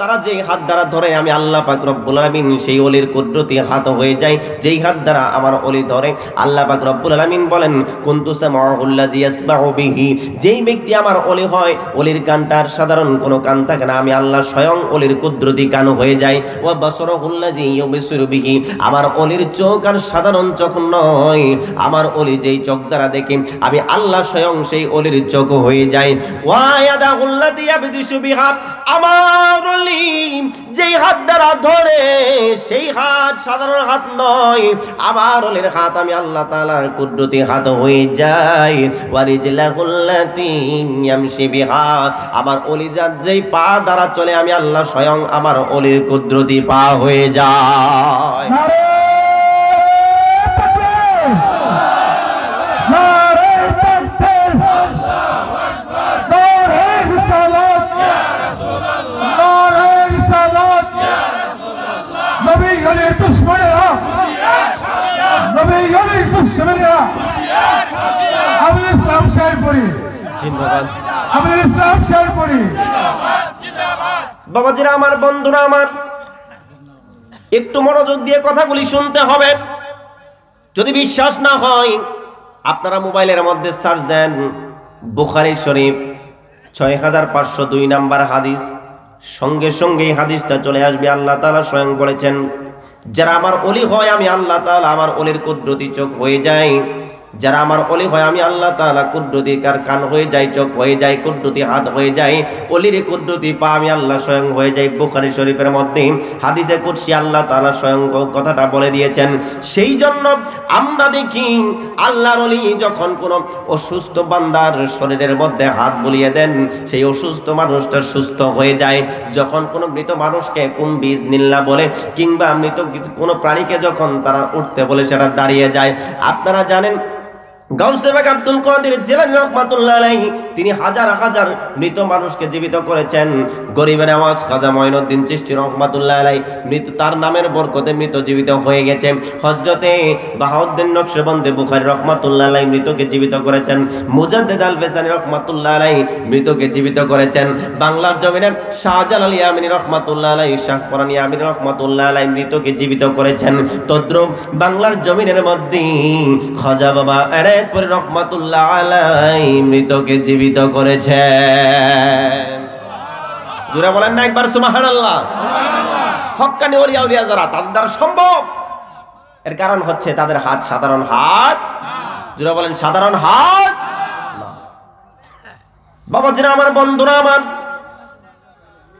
Speaker 1: তারা যেই হাত দ্বারা ধরে আমি আল্লাহ পাক রব্বুল আলামিন সেই ওলির কুদরতি হাত হয়ে যায়। যেই হাত দ্বারা আমার ওলি ধরে, আল্লাহ পাক রব্বুল আলামিন বলেন, কুনতু সামউহুল্লাযী ইয়াসমাউ বিহি, যেই ব্যক্তি আমার ওলি হয়, ওলির কানটার সাধারণ কোনো কান থাকে না, আমি আল্লাহ স্বয়ং ওলির কুদরতি কান হয়ে যায়। ওয়া বাসারুহুল্লাযী ইউবসিরু বিহি, আমার ওলির চোখ আর সাধারণ চোখ নয়, আমার ওলি যেই চোখ দ্বারা দেখে, আমি আল্লাহ স্বয়ং সেই ওলির চোখ হয়ে যায়। ওয়া ইয়াদাহুল্লাতী ইয়াবতিশু বিহা, আমার ওলি যেই হাত দ্বারা ধরে, সেই হাত সাধারণ হাত নয়, আমার ওলির হাত আমি আল্লাহ তাআলার কুদরতি হাত হয়ে যায়। ওয়া রিজলাহুল্লাতী ইয়ামশি বিহা, আমার ওলি যেই পা দ্বারা চলে, আমি আল্লাহ স্বয়ং আমার ওলির কুদরতি পা হয়ে যায়। বাবাজিরা আমার, বন্ধুরা আমার, একটু মনোযোগ দিয়ে কথাগুলি শুনতে হবে। যদি বিশ্বাস না হয়, আপনারা মোবাইলের মধ্যে সার্চ দেন বুখারী শরীফ 6502 নাম্বার হাদিস, সঙ্গে সঙ্গে এই হাদিসটা চলে আসবে। আল্লাহ তাআলা স্বয়ং বলেছেন, যারা আমার ওলি হয়, আমি আল্লাহ তাআলা আমার ওলির কুদরতি চোখ হয়ে যায়। যারা আমার ওলি হয়, আমি আল্লাহ তাআলা কুদরতি কান হয়ে যাই, চোখ হয়ে যায়, কুদরতি হাত হয়ে যায়, ওলির কুদরতি পা আমি আল্লাহ স্বয়ং হয়ে যাই। বুখারী শরীফের মধ্যে হাদিসে কুদসি আল্লাহ তাআলা স্বয়ং কথাটা বলে দিয়েছেন। সেই জন্য আমরা দেখি আল্লাহর ওলি যখন কোনো অসুস্থ বান্দার শরীরের মধ্যে হাত বুলিয়ে দেন, সেই অসুস্থ মানুষটা সুস্থ হয়ে যায়। যখন কোনো মৃত মানুষকে বিইজনিল্লাহ বলে, কিংবা মৃত কোনো প্রাণীকে যখন তারা উঠতে বলে, সেটা দাঁড়িয়ে যায়। আপনারা জানেন গাউসে পাক আব্দুল কাদের জিলানী রাহমাতুল্লাহ আলাইহি, তিনি হাজার হাজার মৃত মানুষকে জীবিত করেছেন। গরিবের আওয়াজ খাজা মঈনুদ্দিন চিশতি রাহমাতুল্লাহ আলাইহি, মৃত তার নামের বরকতে মৃত জীবিত হয়ে গেছে। হযরতে বাহাউদ্দিন নকশবন্দি বুখারী রাহমাতুল্লাহ আলাইহি মৃতকে জীবিত করেছেন। মুজাদ্দিদ আল ফিসানি রাহমাতুল্লাহ আলাইহি মৃতকে জীবিত করেছেন। বাংলার জমিনে শাহজালাল ইয়ামিনী রাহমাতুল্লাহ আলাইহি, শাহ পরানী ইয়ামিনী রাহমাতুল্লাহ আলাইহি মৃতকে জীবিত করেছেন। তদ্রুপ বাংলার জমিনের মধ্যে খাজা বাবা রহমাতুল্লাহ আলাইহি মৃতকে জীবিত করেছেন। জোরে বলেন না একবার সুবহানাল্লাহ। হক্কানি ওলিয়া উলিয়া যারা, তাদের দ্বারা সম্ভব। এর কারণ হচ্ছে তাদের হাত সাধারণ হাত। জোরে বলেন সাধারণ হাত না। বাবাজিরা আমার, বন্ধুরা আমার,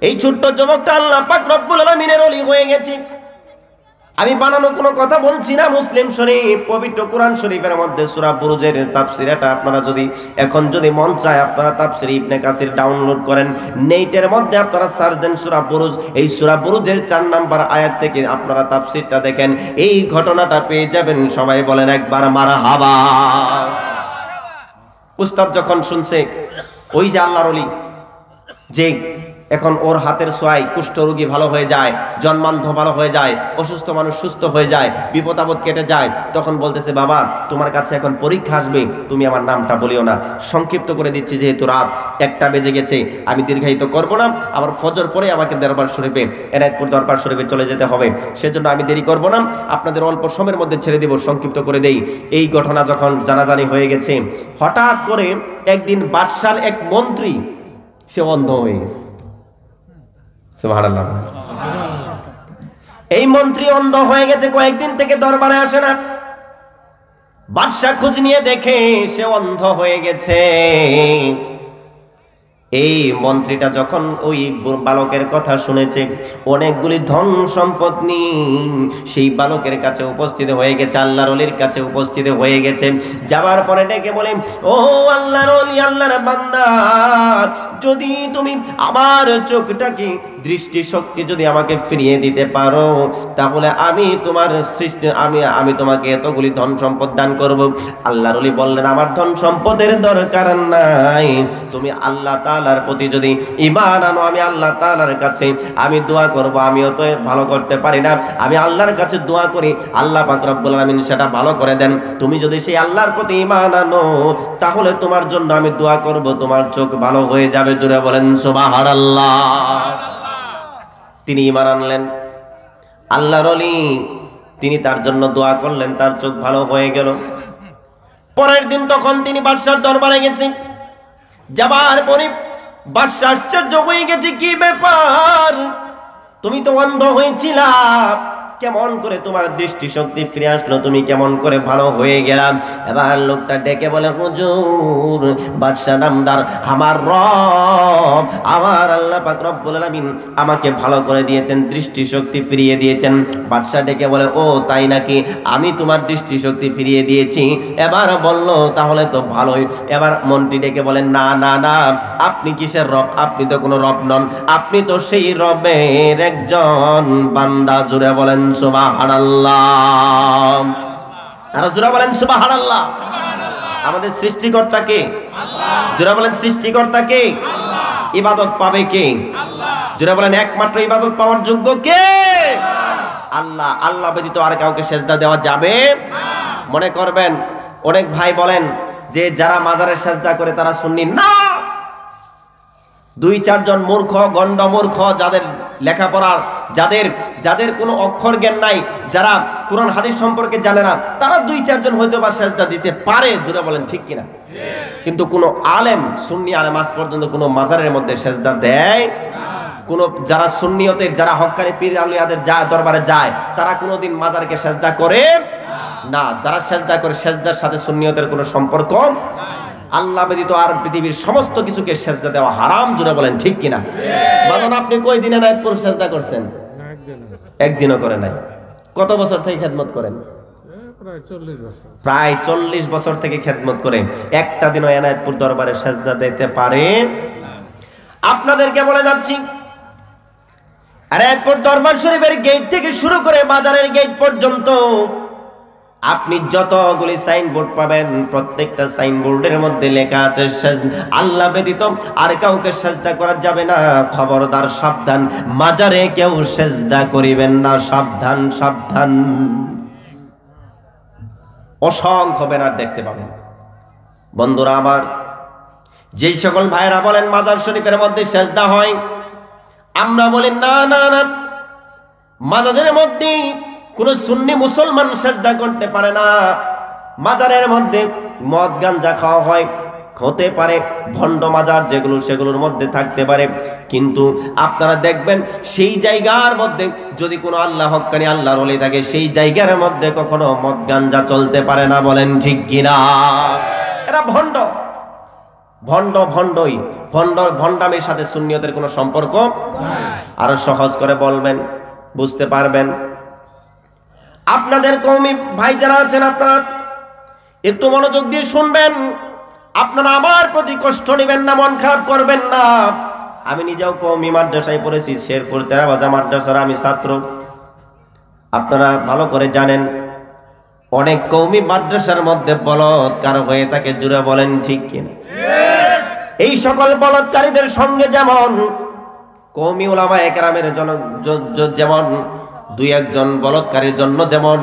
Speaker 1: এই ছোট্ট যুবকটা আল্লাহ পাক রব্বুল আলামিনের ওলি হয়ে গেছে। আমি বানানো কোনো কথা বলছি না। মুসলিম শরীফ, পবিত্র কোরআন শরীফের মধ্যে সূরা বুরুজের তাফসীর, এটা আপনারা যদি এখন যদি মন চায়, আপনারা তাফসীর ইবনে কাসির ডাউনলোড করেন, নেটের মধ্যে আপনারা সার্চ দেন সূরা বুরুজ। এই সূরা বুরুজের 4 নাম্বার আয়াত থেকে আপনারা তাফসীরটা দেখেন, এই ঘটনাটা পেয়ে যাবেন। সবাই বলেন একবার মারহাবা। উস্তাদ যখন শুনছে, ওই যে আল্লাহর ওলি যে এখন ওর হাতের ছোঁয়ায় কুষ্ঠরোগী ভালো হয়ে যায়, জন্মান্ধ ভালো হয়ে যায়, অসুস্থ মানুষ সুস্থ হয়ে যায়, বিপদ আপদ কেটে যায়। তখন বলতেছে, বাবা তোমার কাছে এখন পরীক্ষা আসবে, তুমি আমার নামটা বলিও না। সংক্ষিপ্ত করে দিচ্ছি, যেহেতু রাত 1টা বেজে গেছে, আমি দীর্ঘায়িত করব না। আবার ফজর পরে আমাকে দরবার শরীফে, এনায়েতপুর দরবার শরীফে চলে যেতে হবে, সেজন্য আমি দেরি করব না, আপনাদের অল্প সময়ের মধ্যে ছেড়ে দেব। সংক্ষিপ্ত করে দেই। এই ঘটনা যখন জানাজানি হয়ে গেছে, হঠাৎ করে একদিন বাদশার এক মন্ত্রী সে অন্ধ হয়ে গেছে। সুবহানাল্লাহ। এই মন্ত্রী অন্ধ হয়ে গেছে, কয়েকদিন থেকে দরবারে আসে না। বাদশা খোঁজ নিয়ে দেখে সে অন্ধ হয়ে গেছে। এই মন্ত্রীটা যখন ওই বালকের কথা শুনেছে, অনেকগুলি ধন সম্পদ নিয়ে সেই বালকের কাছে উপস্থিত হয়ে গেছে, আল্লাহর ওলির কাছে উপস্থিত হয়ে গেছে। যাবার পরে ডেকে বলে, ও আল্লাহর ওলি, আল্লাহর বান্দা, যদি তুমি আমার চোখটাকে দৃষ্টি শক্তি যদি আমাকে ফিরিয়ে দিতে পারো, তাহলে আমি তোমার সৃষ্টি আমি তোমাকে এতগুলি ধন সম্পদ দান করব। আল্লাহর ওলি বললেন, আমার ধন সম্পদের দরকার নাই, তুমি আল্লাহ তাআলার প্রতি যদি ঈমান আনো, আমি আল্লাহ তাআলার কাছে আমি দোয়া করব। আমিও তো ভালো করতে পারি না, আমি আল্লাহর কাছে দোয়া করি, আল্লাহ পাক রব্বুল আলামিন সেটা ভালো করে দেন। তুমি যদি সেই আল্লাহর প্রতি ঈমান আনো, তাহলে তোমার জন্য আমি দোয়া করব, তোমার চোখ ভালো হয়ে যাবে। জোরে বলেন সুবহানাল্লাহ। তিনি ঈমান আনলেন, আল্লাহর ওলি তিনি তার জন্য দোয়া করলেন, তার চোখ ভালো হয়ে গেল। পরের দিন তখন তিনি বাদশার দরবারে গেছেন। যাবার পরে বাদশা আশ্চর্য হয়ে গেছে, কি ব্যাপার, তুমি তো অন্ধ হয়েছিলা, কেমন করে তোমার দৃষ্টিশক্তি ফিরে আসলো, তুমি কেমন করে ভালো হয়ে গেলাম? এবার লোকটা ডেকে বলে, হুজুর, বাদশা নামদার আমার রব, আমার আল্লাহ পাক রব্বুল আলামিন আমাকে ভালো করে দিয়েছেন, দৃষ্টিশক্তি ফিরিয়ে দিয়েছেন। বাদশা ডেকে বলে, ও তাই নাকি, আমি তোমার দৃষ্টিশক্তি ফিরিয়ে দিয়েছি। এবার বলল, তাহলে তো ভালোই। এবার মন্ত্রী ডেকে বলেন, না না না, আপনি কিসের রব? আপনি তো কোনো রব নন, আপনি তো সেই রবের একজন বান্দা। জোরে বলেন সুবহানাল্লাহ। আর জোরে বলেন সুবহানাল্লাহ। আমাদের সৃষ্টিকর্তা কে? জোরে বলেন সৃষ্টিকর্তা কে? ইবাদত পাবে কে? জোরে বলেন একমাত্র ইবাদত পাওয়ার যোগ্য কে? আল্লাহ। আল্লাহ ব্যতীত আর কাউকে সেজদা দেওয়া যাবে? মনে করবেন অনেক ভাই বলেন যে যারা মাজারে সেজদা করে তারা সুন্নি। না, 2-4 জন মূর্খ, গন্ড মূর্খ, যাদের লেখাপড়ার, যাদের কোনো অক্ষর জ্ঞান নাই, যারা কোরআন হাদিস সম্পর্কে জানে না, তারা 2-4 জন হয়তো বা সেজদা দিতে পারে। জোরে বলেন ঠিক কিনা? কিন্তু কোনো আলেম, সুন্নি আলেম আজ পর্যন্ত কোনো মাজারের মধ্যে সেজদা দেয়? কোনো যারা সুন্নিয়তের, যারা হক্কানি পীর আউলিয়াদের দরবারে যায়, তারা কোনোদিন মাজারকে সেজদা করে না। যারা সেজদা করে, সেজদার সাথে সুন্নিয়তের কোনো সম্পর্ক। আল্লাহ ব্যতীত আর পৃথিবীর সমস্ত কিছুকে সেজদা দেওয়া হারাম। জোরে বলেন ঠিক কিনা? বাজান, আপনি কয় দিনে নাইতপুর সেজদা করছেন? একদিনও করে নাই। কত বছর থেকে খেদমত করেন? প্রায় 40 বছর থেকে খেদমত করে একটা দিনও এনায়েতপুর দরবারে সেজদা দিতে পারে? আপনাদেরকে বলে যাচ্ছি, এনায়েতপুর দরবার শরীফের গেট থেকে শুরু করে বাজারের গেট পর্যন্ত আপনি যতগুলি সাইনবোর্ড পাবেন, প্রত্যেকটা সাইনবোর্ডের মধ্যে লেখা আছে আল্লাহ ব্যতীত আর কাউকে সেজদা করা যাবে না। খবরদার, সাবধান, মাজারে কেউ সেজদা করিবেন না। সাবধান, সাবধান। অসংখ্য ব্যানার দেখতে পাবেন। বন্ধুরা আমার, যেই সকল ভাইরা বলেন মাজার শরীফের মধ্যে সেজদা হয়, আমরা বলি না না না, মাজারের মধ্যে কোন সুন্নি মুসলমান সেজদা করতে পারে না। মাজারের মধ্যে মদ গাঞ্জা খাওয়া হয়, হতে পারে ভণ্ড মাজার যেগুলো, সেগুলোর মধ্যে থাকতে পারে। কিন্তু আপনারা দেখবেন সেই জায়গার মধ্যে যদি কোনো আল্লাহ হক্কানি আল্লাহর ওলি থাকে, সেই জায়গার মধ্যে কখনো মদ গাঞ্জা চলতে পারে না। বলেন ঠিক কিনা? এরা ভণ্ড, ভণ্ড, ভণ্ডই ভণ্ড। ভণ্ডামির সাথে সুন্নিয়তের কোনো সম্পর্ক। আরো সহজ করে বলবেন, বুঝতে পারবেন। আপনাদের কওমি ভাই যারা আছেন, আপনারা একটু মনোযোগ দিয়ে শুনবেন। আপনারা আমার প্রতি কষ্ট নেবেন না, মন খারাপ করবেন না। আমি নিজেও কওমি মাদ্রাসায় পড়েছি, শেরপুর তেরাবাজা মাদ্রাসার আমি ছাত্র। আপনারা ভালো করে জানেন, অনেক কওমি মাদ্রাসার মধ্যে বলৎকার হয়ে থাকে। জুড়ে বলেন ঠিক কিনা? এই সকল বলৎকারীদের সঙ্গে যেমন কওমি উলামায়ে কেরামের যেমন দুই একজন বলৎকারীর জন্য যেমন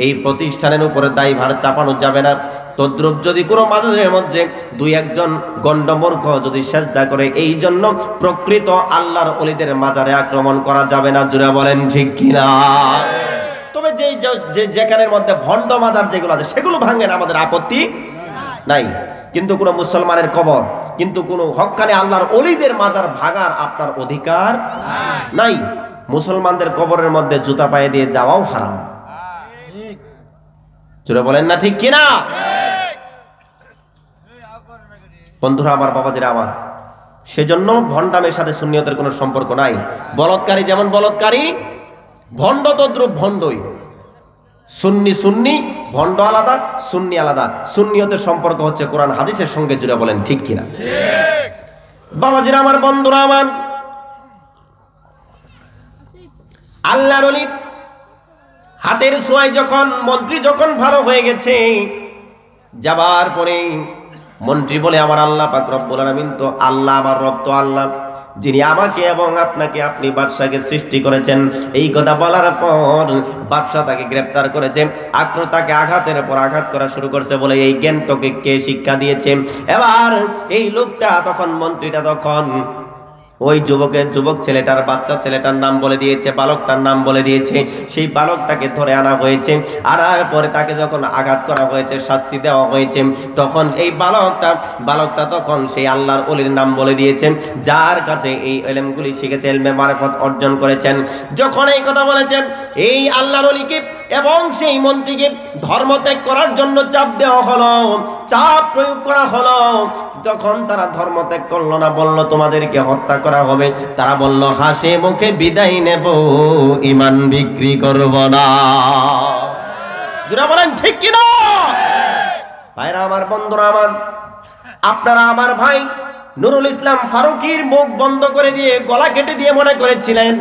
Speaker 1: এই প্রতিষ্ঠানের উপরে দায়ভার চাপানো যাবে না, তদ্রুপ যদি কোনো মাজারের মধ্যে দুই একজন গণ্ডমূর্খ যদি সেজদা করে, এই জন্য প্রকৃত আল্লাহর ওলিদের মাজারে আক্রমণ করা যাবে না। জোরে বলেন ঠিক কিনা? তবে যেখানের মধ্যে ভণ্ড মাজার যেগুলো আছে সেগুলো ভাঙেন, আমাদের আপত্তি নাই। কিন্তু কোনো মুসলমানের কবর, কিন্তু কোনো হক্কানি আল্লাহর ওলিদের মাজার ভাঙার আপনার অধিকার নাই। মুসলমানদের কবরের মধ্যে জুতা পায়ে দিয়ে যাওয়াও হারাম। জোরে বলেন না ঠিক কিনা? বন্ধুরা আমার, বাবাজিরা আমার, সেজন্য ভণ্ডামের সাথে সুন্নিয়তের কোনো সম্পর্ক নাই। বলৎকারী যেমন বলৎকারী, ভণ্ড তদ্রুপ ভণ্ডই। সুন্নি সুন্নি, ভণ্ড আলাদা, সুন্নি আলাদা। সুন্নিয়তের সম্পর্ক হচ্ছে কোরআন হাদিসের সঙ্গে। জুড়ে বলেন ঠিক কিনা? বাবাজিরা আমার, বন্ধুরা আমার, আল্লাহর ওলি হাতের ছোঁয়ায় যখন মন্ত্রী যখন ভালো হয়ে গেছে, যাবার পরে মন্ত্রী বলে আমার আল্লাহ পাক রব্বুল আলামিন তো আল্লাহ, আমার রব তো আল্লাহ, যিনি আমাকে এবং আপনাকে, আপনি বাদশাকে সৃষ্টি করেছেন। এই কথা বলার পর বাদশা তাকে গ্রেফতার করেছে, তাকে আঘাতের পর আঘাত করা শুরু করছে। বলে এই জ্ঞান তোকে কে শিক্ষা দিয়েছে? এবার এই লোকটা তখন, মন্ত্রীটা তখন ওই যুবক ছেলেটার, বাচ্চা ছেলেটার নাম বলে দিয়েছে, বালকটার নাম বলে দিয়েছে। সেই বালকটাকে ধরে আনা হয়েছে। আনার পরে তাকে যখন আঘাত করা হয়েছে, শাস্তি দেওয়া হয়েছে, তখন এই বালকটা তখন সেই আল্লাহর ওলির নাম বলে দিয়েছে, যার কাছে এই ইলমগুলি শিখেছে, ইলমে মারিফত অর্জন করেছেন। যখন এই কথা বলেছেন, এই আল্লাহর ওলিকে এবং সেই মন্ত্রীকে ধর্মত্যাগ করার জন্য চাপ দেওয়া হলো, চাপ প্রয়োগ করা হলো। তখন তারা ধর্মত্যাগ করলো না, বলল তোমাদেরকে হত্যা করা হবে। তারা বলল হাসি মুখে বিদায় নেব, ঈমান বিক্রি করব না। যারা বলেন ঠিক কি না? ভাইরা আমার, বন্ধুরা আমার, আপনারা আমার ভাই নুরুল ইসলাম ফারুকীর মুখ বন্ধ করে দিয়ে, গলা কেটে দিয়ে মনে করেছিলেন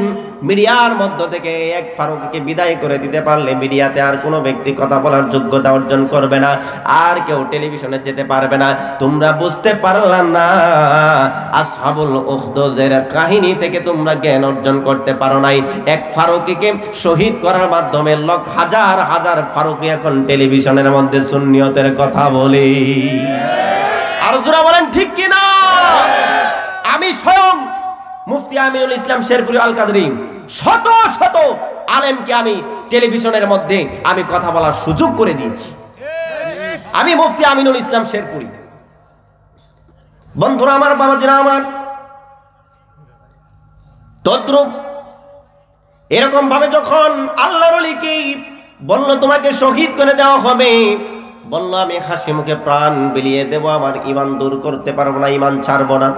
Speaker 1: মিডিয়ার মধ্য থেকে এক ফারুকীকে বিদায় করে দিতে পারলে মিডিয়াতে আর কোনো ব্যক্তি কথা বলার যোগ্যতা অর্জন করবে না, আর কেউ টেলিভিশনে যেতে পারবে না। তোমরা বুঝতে পারলা না, আসহাবুল উখদুদের কাহিনী থেকে তোমরা জ্ঞান অর্জন করতে পারো নাই। এক ফারুকীকে শহীদ করার মাধ্যমে হাজার হাজার ফারুকী এখন টেলিভিশনের মধ্যে সুন্নিয়তের কথা বলে। আর যারা বলেন ঠিক কিনা? আমি স্বয়ং মুফতি আমিনুল ইসলাম শেরপুরি আল কাদরি শত শত আলেমকে আমি টেলিভিশনের মধ্যে আমি কথা বলার সুযোগ করে দিয়েছি। আমি মুফতি আমিনুল ইসলাম শেরপুরি। বন্ধুরা আমার, বাবাজিরা আমার, তদ্রুপ এরকম ভাবে যখন আল্লাহর ওলিকে বলল তোমাকে শহীদ করে দেওয়া হবে, বলল আমি হাসি মুখে প্রাণ বিলিয়ে দেব, আমার ঈমান দূর করতে পারবো না, ঈমান ছাড়বো না।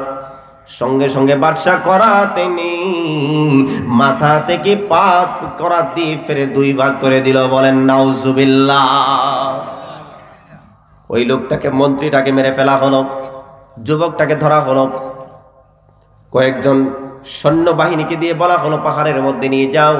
Speaker 1: সঙ্গে সঙ্গে বাদশা করাতে মাথা থেকে পা করাত দিয়ে ফেরে দুই ভাগ করে দিল। বলেন নাউজুবিল্লাহ। ওই লোকটাকে, মন্ত্রীটাকে মেরে ফেলা হলো, যুবকটাকে ধরা হলো। কয়েকজন সৈন্যবাহিনীকে দিয়ে বলা হলো পাহাড়ের মধ্যে নিয়ে যাও,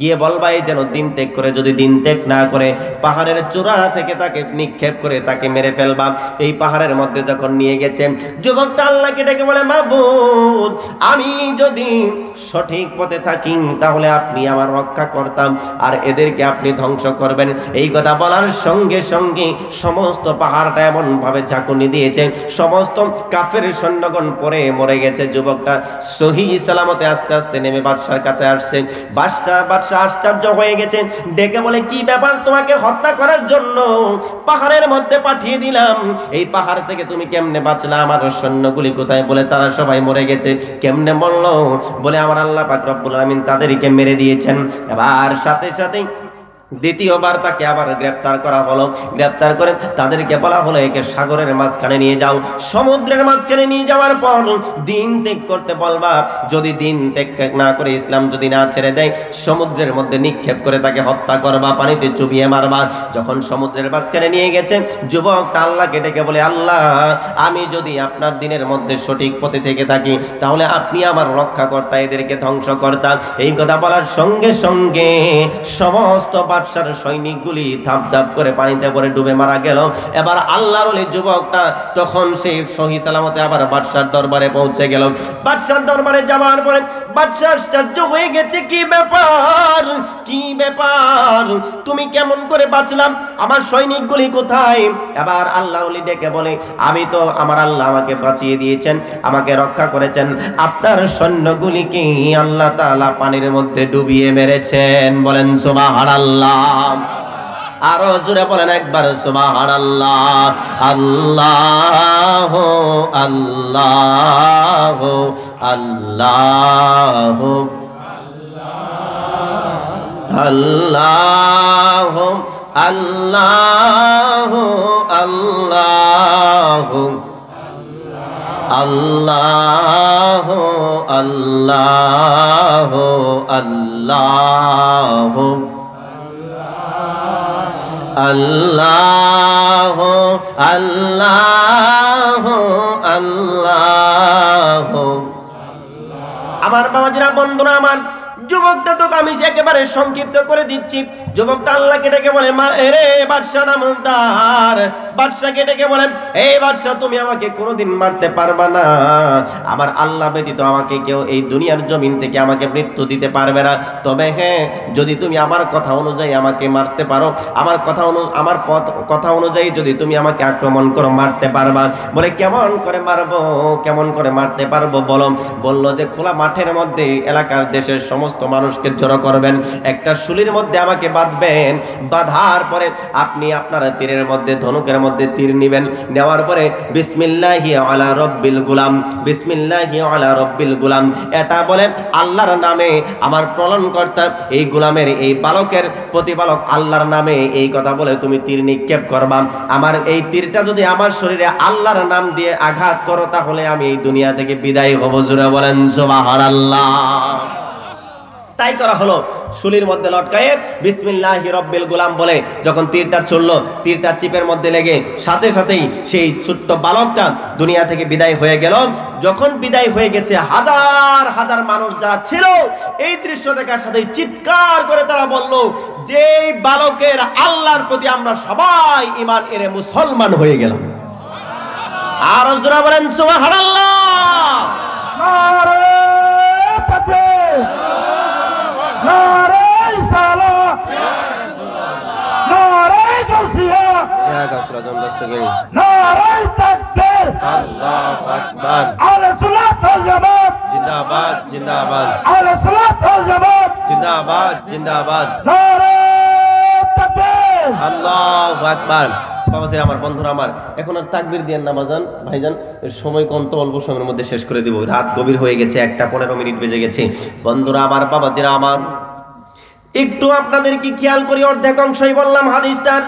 Speaker 1: গিয়ে বলবা এই যেন দিন ত্যাগ করে, যদি দিন ত্যাগ না করে পাহাড়ের চূড়া থেকে তাকে নিক্ষেপ করে তাকে মেরে ফেলবা। এই পাহাড়ের মধ্যে যখন নিয়ে গেছেন, যুবকটা আল্লাহকে ডেকে বলে মাবুদ, আমি যদি সঠিক পথে থাকি তাহলে আপনি আমার রক্ষা করতাম, আর এদেরকে আপনি ধ্বংস করবেন। এই কথা বলার সঙ্গে সঙ্গে সমস্ত পাহাড়টা এমন ভাবে ঝাঁকুনি দিয়েছে, সমস্ত কাফের সৈন্যগণ পরে মরে গেছে। যুবকটা সহি সালামতে আস্তে আস্তে নেমে বাদশার কাছে আসছে। বাদশা আশ্চর্য হয়ে গেছে, ডেকে বলে কি ব্যাপার, তোমাকে হত্যা করার জন্য পাহাড়ের মধ্যে পাঠিয়ে দিলাম, এই পাহাড় থেকে তুমি কেমনে বাঁচলা? আমার সৈন্যগুলি কোথায়? বলে তারা সবাই মরে গেছে। কেমনে মরলো? বলে আমার আল্লাহ পাক রব্বুল আলামিন তাদেরকে মেরে দিয়েছেন। এবার সাথে সাথে দ্বিতীয়বার তাকে আবার গ্রেফতার করা হলো। গ্রেফতার করে তাদেরকে বলা হলো একে সাগরের মাঝখানে নিয়ে যাও। সমুদ্রের মাঝখানে নিয়ে যাওয়ার পর দিন ত্যাগ করতে বলবা, যদি দিন ত্যাগ না করে, ইসলাম যদি না ছেড়ে দেয়, সমুদ্রের মধ্যে নিক্ষেপ করে তাকে হত্যা করবা, পানিতে চুবিয়ে মারবা। যখন সমুদ্রের মাঝখানে নিয়ে গেছে, যুবকটা আল্লাহকে ডেকে বলে আল্লাহ, আমি যদি আপনার দিনের মধ্যে সঠিক পথে থেকে থাকি তাহলে আপনি আমার রক্ষা কর্তা, এদেরকে ধ্বংস কর্তা। এই কথা বলার সঙ্গে সঙ্গে সমস্ত বাদশার সৈনিকগুলি ধাপ ধাপ করে পানিতে পড়ে ডুবে মারা গেল। এবার আল্লাহর ওলি যুবকটা তখন সেই সহি সালামতে আবার বাদশার দরবারে পৌঁছে গেল। বাদশার দরবারে যাওয়ার পরে বাদশা আশ্চর্য হয়ে গেছে, কি ব্যাপার, কি ব্যাপার, তুমি কেমন করে বাঁচলাম, আমার সৈনিকগুলি কোথায়? এবার আল্লাহর ওলি ডেকে বলে, আমি তো আমার আল্লাহ আমাকে বাঁচিয়ে দিয়েছেন, আমাকে রক্ষা করেছেন, আপনার সৈন্যগুলিকে আল্লাহ তাআলা পানির মধ্যে ডুবিয়ে মেরেছেন। বলেন সুবহানাল্লাহ। আরো জোরে বলেন একবার সুবহানাল্লাহ। আল্লাহু আল্লাহু আল্লাহু আল্লাহু আল্লাহু আল্লাহু আল্লাহু আল্লাহু আল্লাহু আল্লাহু আল্লাহু আল্লাহু। আমার বাবাজিরা, বন্ধুরা আমার, যুবকটা তো আমি একেবারে সংক্ষিপ্ত করে দিচ্ছি। যুবকটা আল্লাহকে ডেকে বলে, মা রে বাদশা নামদার, বাদশাকে ডেকে বলেন, এই বাদশা তুমি আমাকে কোনোদিন মারতে পারবা না, আমার আল্লাহ ব্যতীত আমাকে কেউ এই দুনিয়ার জমিন থেকে আমাকে মৃত্যু দিতে পারবে না। তবে হ্যাঁ, যদি তুমি আমার কথা অনুযায়ী আমাকে মারতে পারো, আমার কথা অনুযায়ী যদি তুমি আমাকে আক্রমণ করো, মারতে পারবা। বলে কেমন করে মারবো, কেমন করে মারতে পারবো বলো? বললো যে খোলা মাঠের মধ্যে এলাকার দেশের সমস্ত মানুষকে জড়ো করবেন, একটা শুলির মধ্যে আমাকে বাঁধবেন, বাঁধার পরে আপনি আপনার তীরের মধ্যে, ধনুকের মধ্যে তীর নেবেন, নেওয়ার পরে বিসমিল্লাহি আলা রব্বিল গুলাম, বিসমিল্লাহি আলা রব্বিল গুলাম, এটা বলে আল্লাহর নামে, আমার প্রলনকর্তা এই গুলামের, এই বালকের প্রতিপালক আল্লাহর নামে, এই কথা বলে তুমি তীর নিক্ষেপ করবা। আমার এই তীরটা যদি আমার শরীরে আল্লাহর নাম দিয়ে আঘাত করো, তাহলে আমি এই দুনিয়া থেকে বিদায় হব। জোরে বলেন সুবহানাল্লাহ। তাই করা হলো। শুলির মধ্যে লটকায়ে বিসমিল্লাহি রব্বিল গুলাম বলে যখন তীরটা চললো, তীরটা চিপের মধ্যে লেগে সাথে সাথেই সেই ছোট্ট বালকটা দুনিয়া থেকে বিদায় হয়ে গেল। যখন বিদায় হয়ে গেছে, হাজার হাজার মানুষ যারা ছিল এই দৃশ্য দেখার সাথে চিৎকার করে তারা বলল যে বালকের আল্লাহর প্রতি আমরা সবাই ঈমান এনে মুসলমান হয়ে গেলাম। আর জোরে বলেন সুবহানাল্লাহ। নারে তাকবীর, নারে সালাত, নারে গাউসিয়া, ইয়া গাউসুল আজম দস্তগীর, নারে তাকবীর, আল্লাহু আকবার, আলে সালাত ওয়াল জামাত, জিন্দাবাদ জিন্দাবাদ, আলে সালাত ওয়াল জামাত, জিন্দাবাদ জিন্দাবাদ, নারে তাকবীর, আল্লাহু আকবার। বাবাজিরা আমার, বন্ধুরা আমার, এখন আর তাকবীর দিয়েন না বাজান, ভাইজান, সময় কম তো, অল্প সময়ের মধ্যে শেষ করে দিব। রাত গভীর হয়ে গেছে, 1:15 বেজে গেছে। বন্ধুরা আমার, বাবাজিরা আমার, একটু আপনাদের কি খেয়াল করি, অর্ধেক অংশই বললাম হাদিসটার।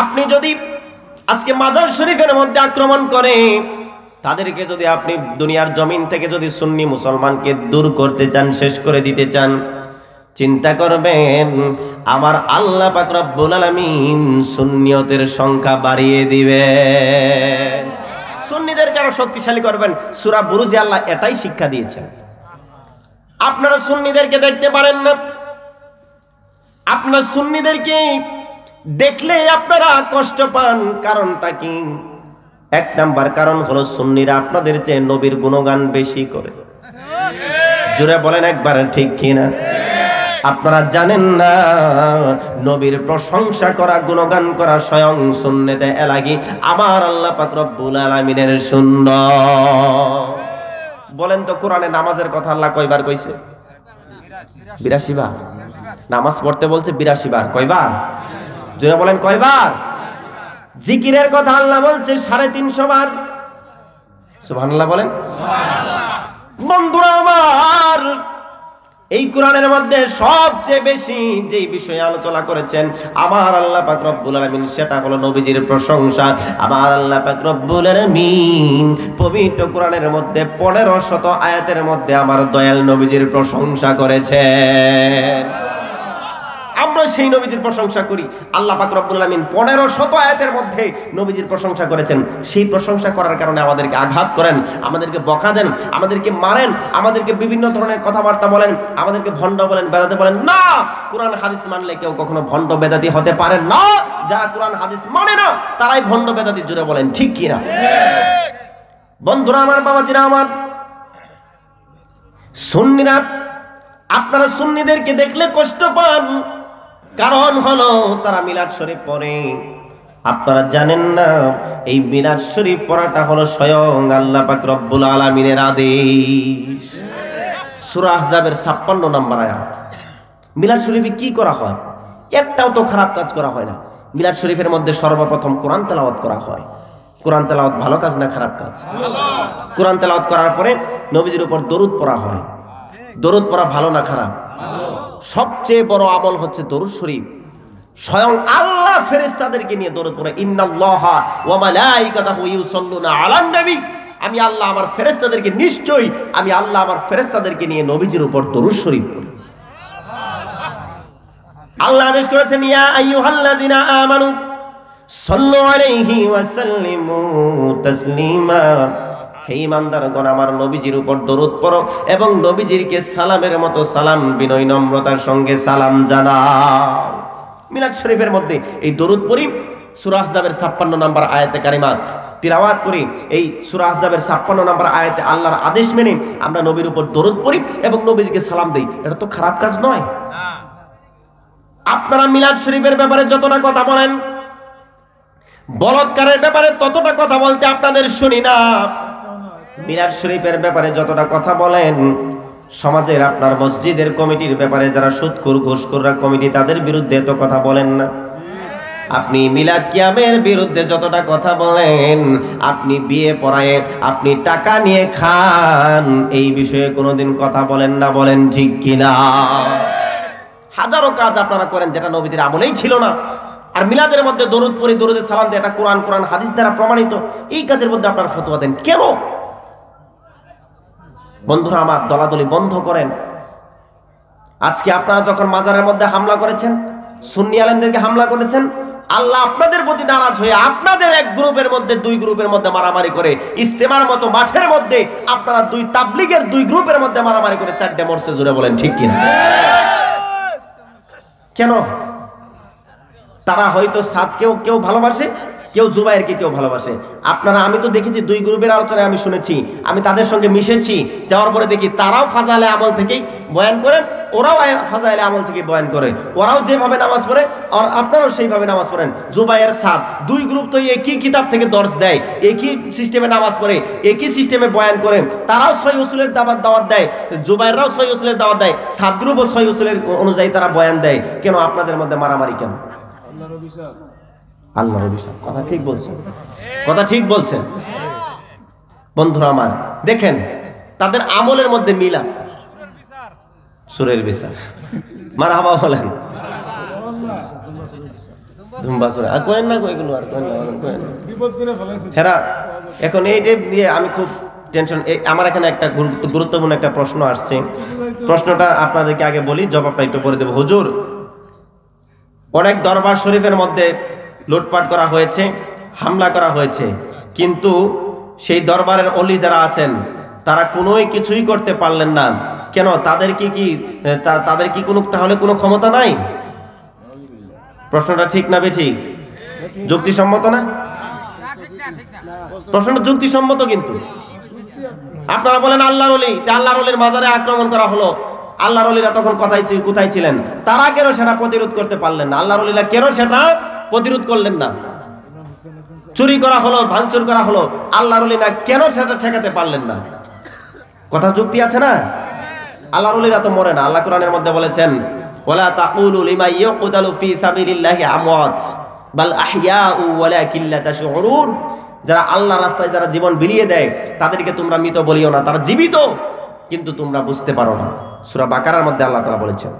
Speaker 1: আপনি যদি আজকে মাজার শরীফের মধ্যে আক্রমণ করে, তাদেরকে যদি আপনি দুনিয়ার জমিন থেকে যদি সুন্নি মুসলমানকে দূর করতে চান, শেষ করে দিতে চান, চিন্তা করবেন আমার আল্লাহ পাক রব্বুল আলামিন সুন্নিয়তের সংখ্যা বাড়িয়ে দিবেন, সুন্নিদেরকে আরো শক্তিশালী করবেন। সূরা বুরুজে আল্লাহ এটাই শিক্ষা দিয়েছেন। আপনারা সুন্নিদেরকে দেখতে পারেন না, আপনারা সুন্নিদেরকে দেখলে আপনারা কষ্ট পান। কারণটা কি? 1 নাম্বার কারণ হলো সুন্নিরা আপনাদের চেয়ে নবীর গুণগান বেশি করে। জোরে বলেন একবার, ঠিক কিনা? আপনারা জানেন না, নবীর প্রশংসা করা, গুণগান করা স্বয়ং সুন্নতে এলাহি আমার আল্লাহ পাক রব্বুল আলামিনের সুন্নাহ। বলেন তো, কোরআনে নামাজের কথা আল্লাহ কয়বার কইছে? 82 বার। নামাজ পড়তে বলছে 82 বার। কয়বার? জোরে বলেন, কয়বার? জিকিরের কথা আল্লাহ বলছে 350 বার। সুবহানাল্লাহ বলেন। বন্ধুরা আমার, এই কোরআনের মধ্যে সবচেয়ে বেশি যেই বিষয়ে আলোচনা করেছেন আমার আল্লাহ পাক রব্বুল আলামিন, সেটা হলো নবীজির প্রশংসা। আমার আল্লাহ পাক রব্বুল আলামিন পবিত্র কোরআনের মধ্যে 1500 আয়াতের মধ্যে আমার দয়াল নবীজির প্রশংসা করেছেন। আমরা সেই নবীজির প্রশংসা করি। আল্লাহ পাক রব্বুল আলামিন 1500 আয়াতের মধ্যে নবীজির প্রশংসা করেছেন। সেই প্রশংসা করার কারণে আমাদেরকে আঘাত করেন, আমাদেরকে বকা দেন, আমাদেরকে মারেন, আমাদেরকে বিভিন্ন ধরনের কথাবার্তা বলেন, আমাদেরকে ভণ্ড বলেন, বেদাতি বলেন। না, কোরআন হাদিস মানলে কেউ কখনো ভণ্ড বেদাতি হতে পারে না। যারা কোরআন হাদিস মানে না তারাই ভণ্ড বেদাতি, জুড়ে বলেন ঠিক কিনা? বন্ধুরা আমার, বাবাজিরা আমার, সুন্নিরা, আপনারা সুন্নিদেরকে দেখলে কষ্ট পান, কারণ হলো তারা মিলাদ শরীফ পড়ে। আপনারা জানেন না এই মিলাদ শরীফ পড়াটা হলো স্বয়ং আল্লাহ পাক রব্বুল আলামিনের আদেশ। সূরা আহজাবের 56 নম্বর আয়াত। মিলাদ শরীফে কি করা হয়? একটাও তো খারাপ কাজ করা হয় না। মিলাদ শরীফের মধ্যে সর্বপ্রথম কোরআন তেলাওয়াত করা হয়। কোরআন তেলাওয়াত ভালো কাজ না খারাপ কাজ? কোরআন তেলাওয়াত করার পরে নবীজির উপর দরুদ পড়া হয়। দরুদ পড়া ভালো না খারাপ? সবচেয়ে বড় আমল হচ্ছে দরুদ শরীফ। স্বয়ং আল্লাহ ফেরেশতাদেরকে নিয়ে দরুদ পড়ে, ইন্নাল্লাহা ওয়া মালাইকাতাহু ইউসাল্লুনা আলান নবী। আমি আল্লাহ আমার ফেরেশতাদেরকে, নিশ্চয়ই আমি আল্লাহ আমার ফেরেশতাদেরকে নিয়ে নবীজির উপর দরুদ শরীফ পড়ি। আল্লাহ আদেশ করেছেন, ইয়া আইয়ুহাল্লাযিনা আমানু সাল্লু আলাইহি ওয়া সাল্লিমু তাসলিমা। হে ঈমানদারগণ, আমার নবীজির উপর দরুদ পড়ো এবং নবীজিকে সালামের মতো সালাম, বিনয় নম্রতার সঙ্গে সালাম জানাও। মিলাদ শরীফের মধ্যে এই দরুদ পড়ি। সূরা আহজাবের 56 নম্বর আয়াতে কারিমা তিলাওয়াত করি। এই সূরা আহজাবের 56 নম্বর আয়াতে আল্লাহর আদেশ মেনে আমরা নবীর উপর দরুদ পড়ি এবং নবীজিকে সালাম দেই। এটা তো খারাপ কাজ নয়। আপনারা মিলাদ শরীফের ব্যাপারে যতটা কথা বলেন, বলৎকারের ব্যাপারে ততটা কথা বলতে আপনাদের শুনি না। মিলাদ শরীফের ব্যাপারে যতটা কথা বলেন, সমাজের আপনার মসজিদের কমিটির ব্যাপারে যারা সুদখোর ঘুষখোররা কমিটি, তাদের বিরুদ্ধে তো কথা বলেন না। আপনি মিলাদ কিয়ামের বিরুদ্ধে যতটা কথা বলেন, আপনি বিয়ে পড়ায় আপনি টাকা নিয়ে খান, এই বিষয়ে কোনোদিন কথা বলেন না। বলেন ঠিক কিনা? হাজারো কাজ আপনারা করেন যেটা নবীজির আমলেই ছিল না। আর মিলাদের মধ্যে দরুদ পড়ি, দরুদে সালাম দেয়, এটা কোরআন হাদিস দ্বারা প্রমাণিত। এই কাজের মধ্যে আপনারা ফতোয়া দেন কেন? বন্ধুরা আমার, দলাদলি বন্ধ করেন। আজকে আপনারা যখন মাজারের মধ্যে হামলা করেছেন, সুন্নি আলেমদেরকে হামলা করেছেন, আল্লাহ আপনাদের প্রতি নারাজ হয়ে আপনাদের এক গ্রুপের মধ্যে 2 গ্রুপের মধ্যে মারামারি করে, ইস্তেমার মতো মাঠের মধ্যে আপনারা 2 তাবলীগের 2 গ্রুপের মধ্যে মারামারি করে 4টে মরছে। জোরে বলেন ঠিক কিনা? কেন? তারা হয়তো সাদকেও কেউ ভালোবাসে, কেউ জুবাইরকে কেউ ভালোবাসে। আপনারা, আমি তো দেখেছি 2 গ্রুপের আলোচনায় আমি শুনেছি, আমি তাদের সঙ্গে মিশেছি। যাওয়ার পরে দেখি তারাও ফাজাইলে আমল থেকেই বয়ান করে, ওরাও ফাজাইলে আমল থেকে বয়ান করে। ওরাও যেভাবে নামাজ পড়ে আর আপনারাও সেইভাবে নামাজ পড়েন। জুবাইর, সাদ 2 গ্রুপ তো একই কিতাব থেকে দর্শ দেয়, একই সিস্টেমে নামাজ পড়ে, একই সিস্টেমে বয়ান করে। তারাও সহিহ উসুলের দাওয়াত দেয়, জুবাইররাও সহিহ উসুলের দাওয়াত দেয়, সাদ গ্রুপও সহিহ উসুলের অনুযায়ী তারা বয়ান দেয়। কেন আপনাদের মধ্যে মারামারি কেন? আল্লাহর অভিশাপ। কথা ঠিক বলছেন, কথা ঠিক বলছেন। বন্ধুরা আমার, দেখেন তাদের আমলের মধ্যে মিল আছে। সুরের বিচার, মারহাবা বলেন। হেরা, এখন এইটা দিয়ে আমি খুব টেনশন। আমার এখানে একটা গুরুত্বপূর্ণ একটা প্রশ্ন আসছে। প্রশ্নটা আপনাদেরকে আগে বলি, জবাবটা একটু পরে দেবো। হুজুর, অনেক দরবার শরীফের মধ্যে লুটপাট করা হয়েছে, হামলা করা হয়েছে, কিন্তু সেই দরবারের অলি যারা আছেন তারা কোনোই কিছুই করতে পারলেন না। কেন? তাদের কি কোনো তাহলে কোনো ক্ষমতা নাই? প্রশ্নটা ঠিক না বেঠিক? যুক্তিসম্মত না? প্রশ্নটা যুক্তিসম্মত। কিন্তু আপনারা বলেন আল্লাহর ওলি, আল্লাহর ওলির মাজারে আক্রমণ করা হলো, আল্লাহর ওলিরা তখন কোথায় ছিলেন? তারা কেন সেটা প্রতিরোধ করতে পারলেন না? আল্লাহর ওলিরা কেন সেটা প্রতিরোধ করলেন না? চুরি করা হলো, ভাঙচুর করা হলো, আল্লাহর ওলিরা কেন সেটা ঠেকাতে পারলেন না? কথা যুক্তি আছে না? আল্লাহর ওলিরা তো মরে না। আল্লাহ কোরআনের মধ্যে বলেছেন, ওয়ালা তাকুলু লিমা ইয়াকুতালু ফি সাবিলিল্লাহি আমওয়াত বাল আহইয়াউ ওয়ালাকিন লা তাশউরুন। যারা আল্লাহর রাস্তায় যারা জীবন বিলিয়ে দেয় তাদেরকে তোমরা মৃত বলিও না, তারা জীবিত, কিন্তু তোমরা বুঝতে পারো না। সূরা বাকারার মধ্যে আল্লাহ তাআলা বলেছেন।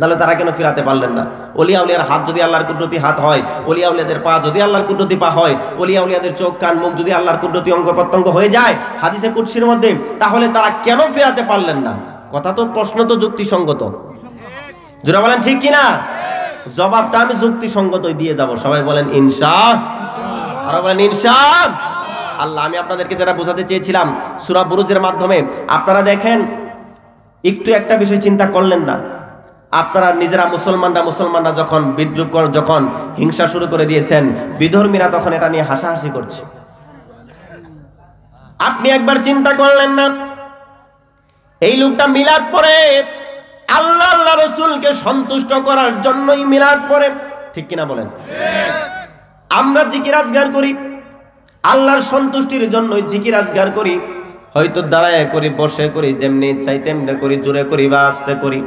Speaker 1: তাহলে তারা কেন ফিরাতে পারলেন না? ওলিয়া উলিয়ার হাত যদি আল্লাহর কুদরতি হাত হয়, ওলিয়া উলিয়াদের পা যদি আল্লাহর কুদরতি পা হয়, ওলিয়া উলিয়াদের চোখ কান মুখ যদি আল্লাহর কুদরতি অঙ্গ প্রত্যঙ্গ হয়ে যায় হাদিসে কুদসির মধ্যে, তাহলে তারা কেন ফিরাতে পারলেন না? কথা তো, প্রশ্ন তো যুক্তিসঙ্গত। জোরে বলেন ঠিক কিনা? জবাবটা আমি যুক্তিসঙ্গতই দিয়ে যাব। সবাই বলেন ইনশাআল্লাহ। আর বলেন ইনশাআল্লাহ। আমি আপনাদেরকে যেটা বোঝাতে চেয়েছিলাম সূরা বুরুজের মাধ্যমে, আপনারা দেখেন একটু একটা বিষয় চিন্তা করলেন না? আপনারা নিজেরা মুসলমানরা যখন বিদ্রুপ যখন হিংসা শুরু করে দিয়েছেন, বিধর্মীরা তখন এটা নিয়ে হাসাহাসি করছে। আপনি একবার চিন্তা করলেন না? এই লোকটা মিলাদ পড়ে, আল্লাহ রাসূলকে সন্তুষ্ট করার জন্যই মিলাদ পড়ে, ঠিক কিনা বলেন? আমরা জিকির আজগার করি, আল্লাহর সন্তুষ্টির জন্যই জিকির আজগার করি। হয়তো দাঁড়ায় করি, বসে করি, যেমনি চাই তেমনি করি, জোরে করি বা আস্তে করি।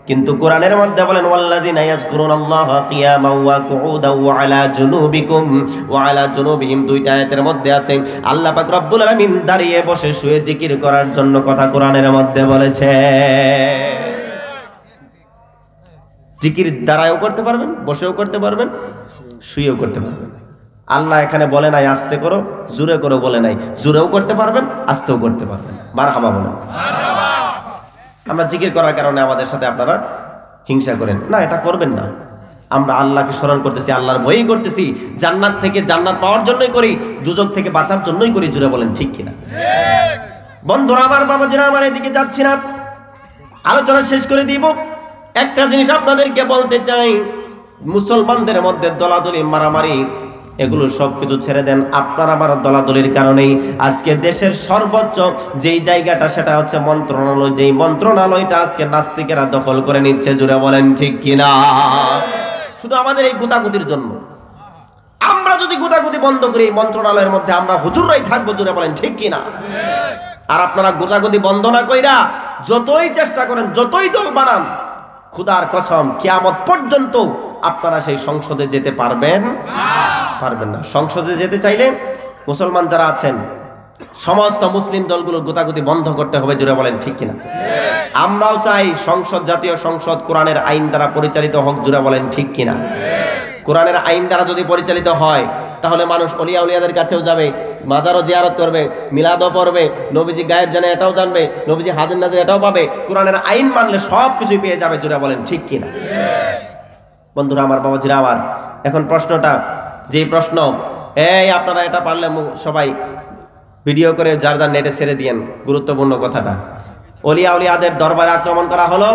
Speaker 1: কিন্তু কোরআনের মধ্যে বলেন ওয়াল্লাযিনা ইয়াযকুরুনাল্লাহা কিয়ামান ওয়া কুউদান ওয়া আলা জুনুবিকুম ওয়া আলা জুনুবিহিম, দুইটা আয়াতের মধ্যে আছে আল্লাহ পাক রব্বুল আলামিন দাঁড়িয়ে বসে শুয়ে জিকির করার জন্য কথা কোরআনের মধ্যে বলেছে। জিকির দাঁড়ায়ও করতে পারবেন, বসেও করতে পারবেন, শুয়েও করতে পারবেন। আল্লাহ এখানে বলে নাই আস্তে করো, জোরে করো বলে নাই, জোরেও করতে পারবেন, আস্তেও করতে পারবেন। মারহাবা বলেন। আমরা জিকির করার কারণে আমাদের সাথে আপনারা হিংসা করেন না, এটা করবেন না। আমরা আল্লাহকে স্মরণ করতেছি, আল্লাহর ভয়ই করতেছি, জান্নাত থেকে জান্নাত পাওয়ার জন্যই করি, দুজক থেকে বাঁচার জন্যই করি। জুড়ে বলেন ঠিক কিনা? বন্ধুরা আমার, বাবাজিরা আমার, এদিকে যাচ্ছি না, আলোচনা শেষ করে দিব। একটা জিনিস আপনাদেরকে বলতে চাই, মুসলমানদের মধ্যে দলাদলি, মারামারি, এগুলো সবকিছু ছেড়ে দেন। আপনার আমার দলাদলির কারণেই আজকে দেশের সর্বোচ্চ যেই জায়গাটা সেটা হচ্ছে মন্ত্রণালয়, যেই মন্ত্রণালয়টা আজকে নাস্তিকেরা দখল করে নিচ্ছে। জুড়ে বলেন ঠিক কিনা? শুধু আমাদের এই গুতাগুতির জন্য। আমরা যদি গুতাগুতি বন্ধ করি, মন্ত্রণালয়ের মধ্যে আমরা হুজুররাই থাকবো। জুড়ে বলেন ঠিক কিনা? আর আপনারা গুতাগুতি বন্ধ না কইরা যতই চেষ্টা করেন, যতই দল বানান, খুদার কসম কিয়ামত পর্যন্ত আপনারা সেই সংসদে যেতে পারবেন না। সংসদে যেতে চাইলে মুসলমান যারা আছেন, সমস্ত মুসলিম দলগুলোর গোতাগুতি বন্ধ করতে হবে। জুড়ে বলেন ঠিক কিনা? আমরাও চাই সংসদ, জাতীয় সংসদ কোরআনের আইন দ্বারা পরিচালিত হোক। জুড়ে বলেন ঠিক কিনা? কোরআনের আইন দ্বারা যদি পরিচালিত হয়, তাহলে মানুষ অলিয়া উলিয়াদের কাছেও যাবে, মাজারও জিয়ারত করবে, মিলাদও পড়বে, নবীজি গায়েব জানে এটাও জানবে, নবীজি হাজির নাজির এটাও পাবে। কোরআনের আইন মানলে সব কিছুই পেয়ে যাবে। জুড়ে বলেন ঠিক কিনা? বন্ধুরা আমার, বাবাজিরা আমার, এখন প্রশ্নটা, যেই প্রশ্ন, আপনারা এটা পারলে সবাই ভিডিও করে যার যার নেটে ছেড়ে দিয়েন। গুরুত্বপূর্ণ কথাটা, অলিয়া উলিয়াদের দরবারে আক্রমণ করা হলো,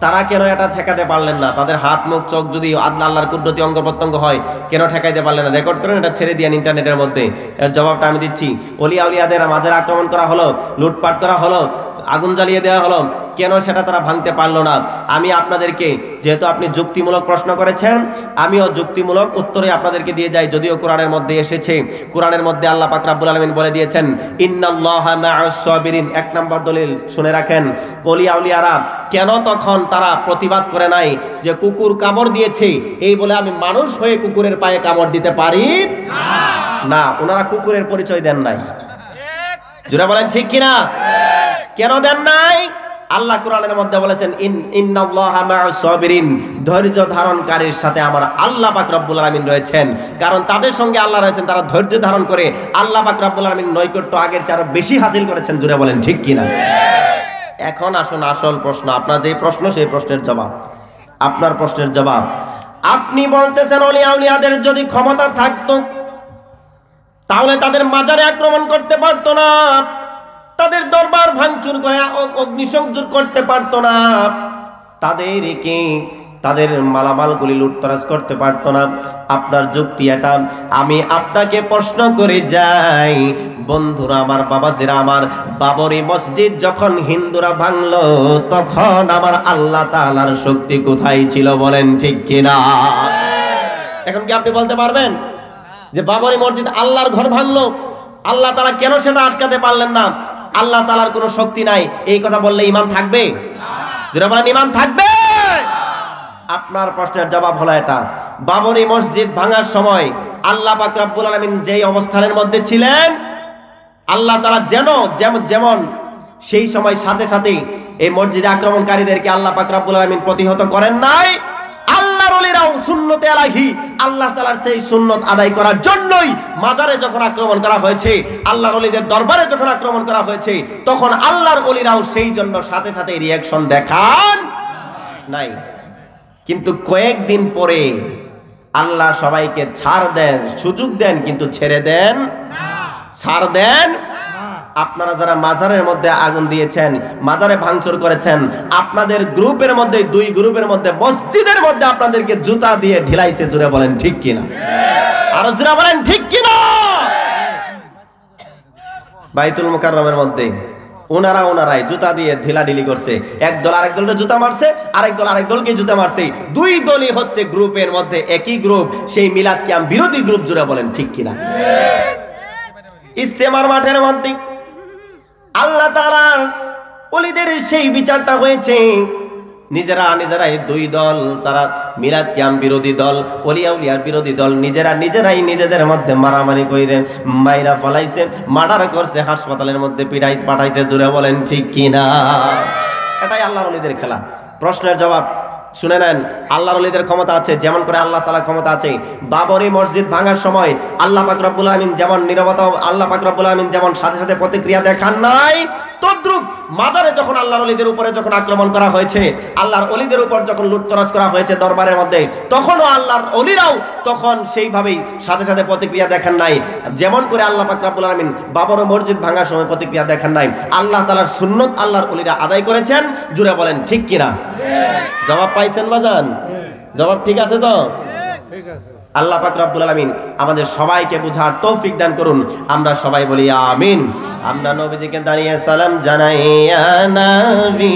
Speaker 1: তারা কেন এটা ঠেকাতে পারলেন না? তাদের হাত, মুখ, চোখ যদি আল্লাহর কুদরতি অঙ্গ প্রত্যঙ্গ হয়, কেন ঠেকাইতে পারলেন না? রেকর্ড করেন, এটা ছেড়ে দিয়েন ইন্টারনেটের মধ্যে। এর জবাবটা আমি দিচ্ছি। অলিয়া উলিয়াদের মাঝের আক্রমণ করা হলো, লুটপাট করা হলো, আগুন জ্বালিয়ে দেওয়া হলো, কেন সেটা তারা ভাঙতে পারলো না? আমি আপনাদেরকে, যেহেতু আপনি যুক্তিমূলক প্রশ্ন করেছেন, আমিও যুক্তিমূলক উত্তরে আপনাদেরকে দিয়ে যাই। যদিও কোরআনের মধ্যে এসেছে, কোরআনের মধ্যে আল্লাহ পাক রব্বুল আলামিন বলে দিয়েছেন ইন্নাল্লাহা মা'আস সাবিরিন। 1 নম্বর দলিল শুনে রাখেন, অলিয়া উলিয়ারা কেন তখন তারা প্রতিবাদ করে নাই যে কুকুর কামড় দিয়েছে এই বলে আমি মানুষ হয়ে কুকুরের পায়ে কামড় দিতে পারি না? ওনারা কুকুরের পরিচয় দেন নাই। জোরে বলেন ঠিক কিনা? কেন দেন নাই? আল্লাহ কোরআনের মধ্যে বলেছেন ইন্নাল্লাহা মা'আস সাবিরিন, ধৈর্য ধারণকারীর সাথে আমার আল্লাহ পাক রব্বুল আলামিন রয়েছেন। কারণ তাদের সঙ্গে আল্লাহ রয়েছেন, তারা ধৈর্য ধারণ করে আল্লাহ পাক রব্বুল আলামিন নৈকট্য আগের চেয়ে আরো বেশি হাসিল করেছেন। জুড়ে বলেন ঠিক কিনা? এখন আসুন আসল প্রশ্ন, আপনার যে প্রশ্ন সেই প্রশ্নের জবাব। আপনার প্রশ্নের জবাব, আপনি বলতেছেন অলিয়া উলিয়াদের যদি ক্ষমতা থাকতো তাহলে তাদের মাজারে আক্রমণ করতে পারতো না, তাদের দরবার ভাঙচুর করে অগ্নিসংযোগ করতে পারতো না, তাদের মালামালগুলি লুটতরাজ করতে পারতো না। আপনার যুক্তি এটা। আমি আপনাকে প্রশ্ন করে যাই, বন্ধুরা আমার, বাবাজিরা আমার, বাবরি মসজিদ যখন হিন্দুরা ভাঙলো তখন আমার আল্লাহ তাআলার শক্তি কোথায় ছিল? বলেন ঠিক কিনা? এখন কি আপনি বলতে পারবেন যে বাবরি মসজিদ আল্লাহর ঘর ভাঙলো, আল্লাহ তাআলা কেন সেটা আটকাতে পারলেন না? আল্লাহ তাআলার কোনো শক্তি নাই, এই কথা বললে ঈমান থাকবে? যারা বলেন ঈমান থাকবে? আপনার প্রশ্নের জবাব হলো এটা। বাবরি মসজিদ ভাঙার সময় আল্লাহ পাক রব্বুল আলামিন যেই অবস্থানের মধ্যে ছিলেন, আল্লাহ তাআলা যেমন সেই সময় সাথে সাথে এই মসজিদে আক্রমণকারীদেরকে আল্লাহ পাক রব্বুল আলামিন প্রতিহত করেন নাই। আল্লাহর ওলিরাও সুন্নতে আলাহি, আল্লাহ তাআলার সেই সুন্নত আদায় করার জন্যই মাজারে যখন আক্রমণ করা হয়েছে, আল্লাহর ওলিদের দরবারে যখন আক্রমণ করা হয়েছে, তখন আল্লাহর ওলিরাও সেই জন্য সাথে সাথে রিঅ্যাকশন দেখান নাই। কিন্তু কয়েকদিন পরে আল্লাহ সবাইকে ছাড় দেন, সুযোগ দেন, কিন্তু ছেড়ে দেন ছাড় দেন। আপনারা যারা মাজারের মধ্যে আগুন দিয়েছেন, মাজারে ভাঙচুর করেছেন, আপনাদের গ্রুপের মধ্যে, 2 গ্রুপের মধ্যে, মসজিদের মধ্যে আপনাদেরকে জুতা দিয়ে ঢিলাইছে। জোরে বলেন ঠিক কিনা? আরো জোরে বলেন ঠিক কিনা? বাইতুল মুকাররমের মধ্যে ওনারাই জুতা দিয়ে ঢিলাঢিলি করছে। এক দল আরেক দলের জুতা মারছে, আরেক দল আরেক দলকে জুতা মারছে। 2 দলই হচ্ছে গ্রুপের মধ্যে একই গ্রুপ, সেই মিলাদ কিয়াম বিরোধী গ্রুপ। জোরে বলেন ঠিক কিনা? ইস্তেমার মাঠের মধ্যে আল্লাহ তাআলার ওলিদের সেই বিচারটা হয়েছে। নিজেরাই 2 দল, তারা মিলাদ কিয়াম বিরোধী দল, ওলিয়া উলিয়ার বিরোধী দল, নিজেরাই নিজেদের মধ্যে মারামারি কইরে মাইরা ফলাইছে, মার্ডার করছে, হাসপাতালের মধ্যে পাঠাইছে। জোরে বলেন ঠিক কিনা? এটাই আল্লাহর ওলিদের খেলা। প্রশ্নের জবাব শুনে নেন। আল্লাহর ওলিদের ক্ষমতা আছে, যেমন করে আল্লাহ তাআলার ক্ষমতা আছে। বাবরি মসজিদ ভাঙার সময় আল্লাহ পাক রব্বুল আলামিন যেমন নীরবতা, আল্লাহ পাক রব্বুল আলামিন যেমন সাথে সাথে প্রতিক্রিয়া দেখান নাই, তদ্রুপ মাজারে যখন আল্লাহর ওলিদের উপরে যখন আক্রমণ করা হয়েছে, আল্লাহর ওলিদের উপর যখন লুটতরাজ করা হয়েছে দরবারের মধ্যে, তখনও আল্লাহর ওলিরাও তখন সেইভাবেই সাথে সাথে প্রতিক্রিয়া দেখান নাই। যেমন করে আল্লাহ পাক রব্বুল আলামিন বাবরি মসজিদ ভাঙার সময় প্রতিক্রিয়া দেখান নাই, আল্লাহ তাআলার সুন্নত আল্লাহর ওলিরা আদায় করেছেন। জুড়ে বলেন ঠিক কিনা? জবাব পাইছেন বাজান? জবাব ঠিক আছে তো? ঠিক আছে। আল্লাহ পাক রব্বুল আলামিন আমাদের সবাইকে বুঝার তৌফিক দান করুন। আমরা সবাই বলি আমিন। আমরা নবীজিকে দাঁড়িয়ে সালাম জানাই, ইয়া নবী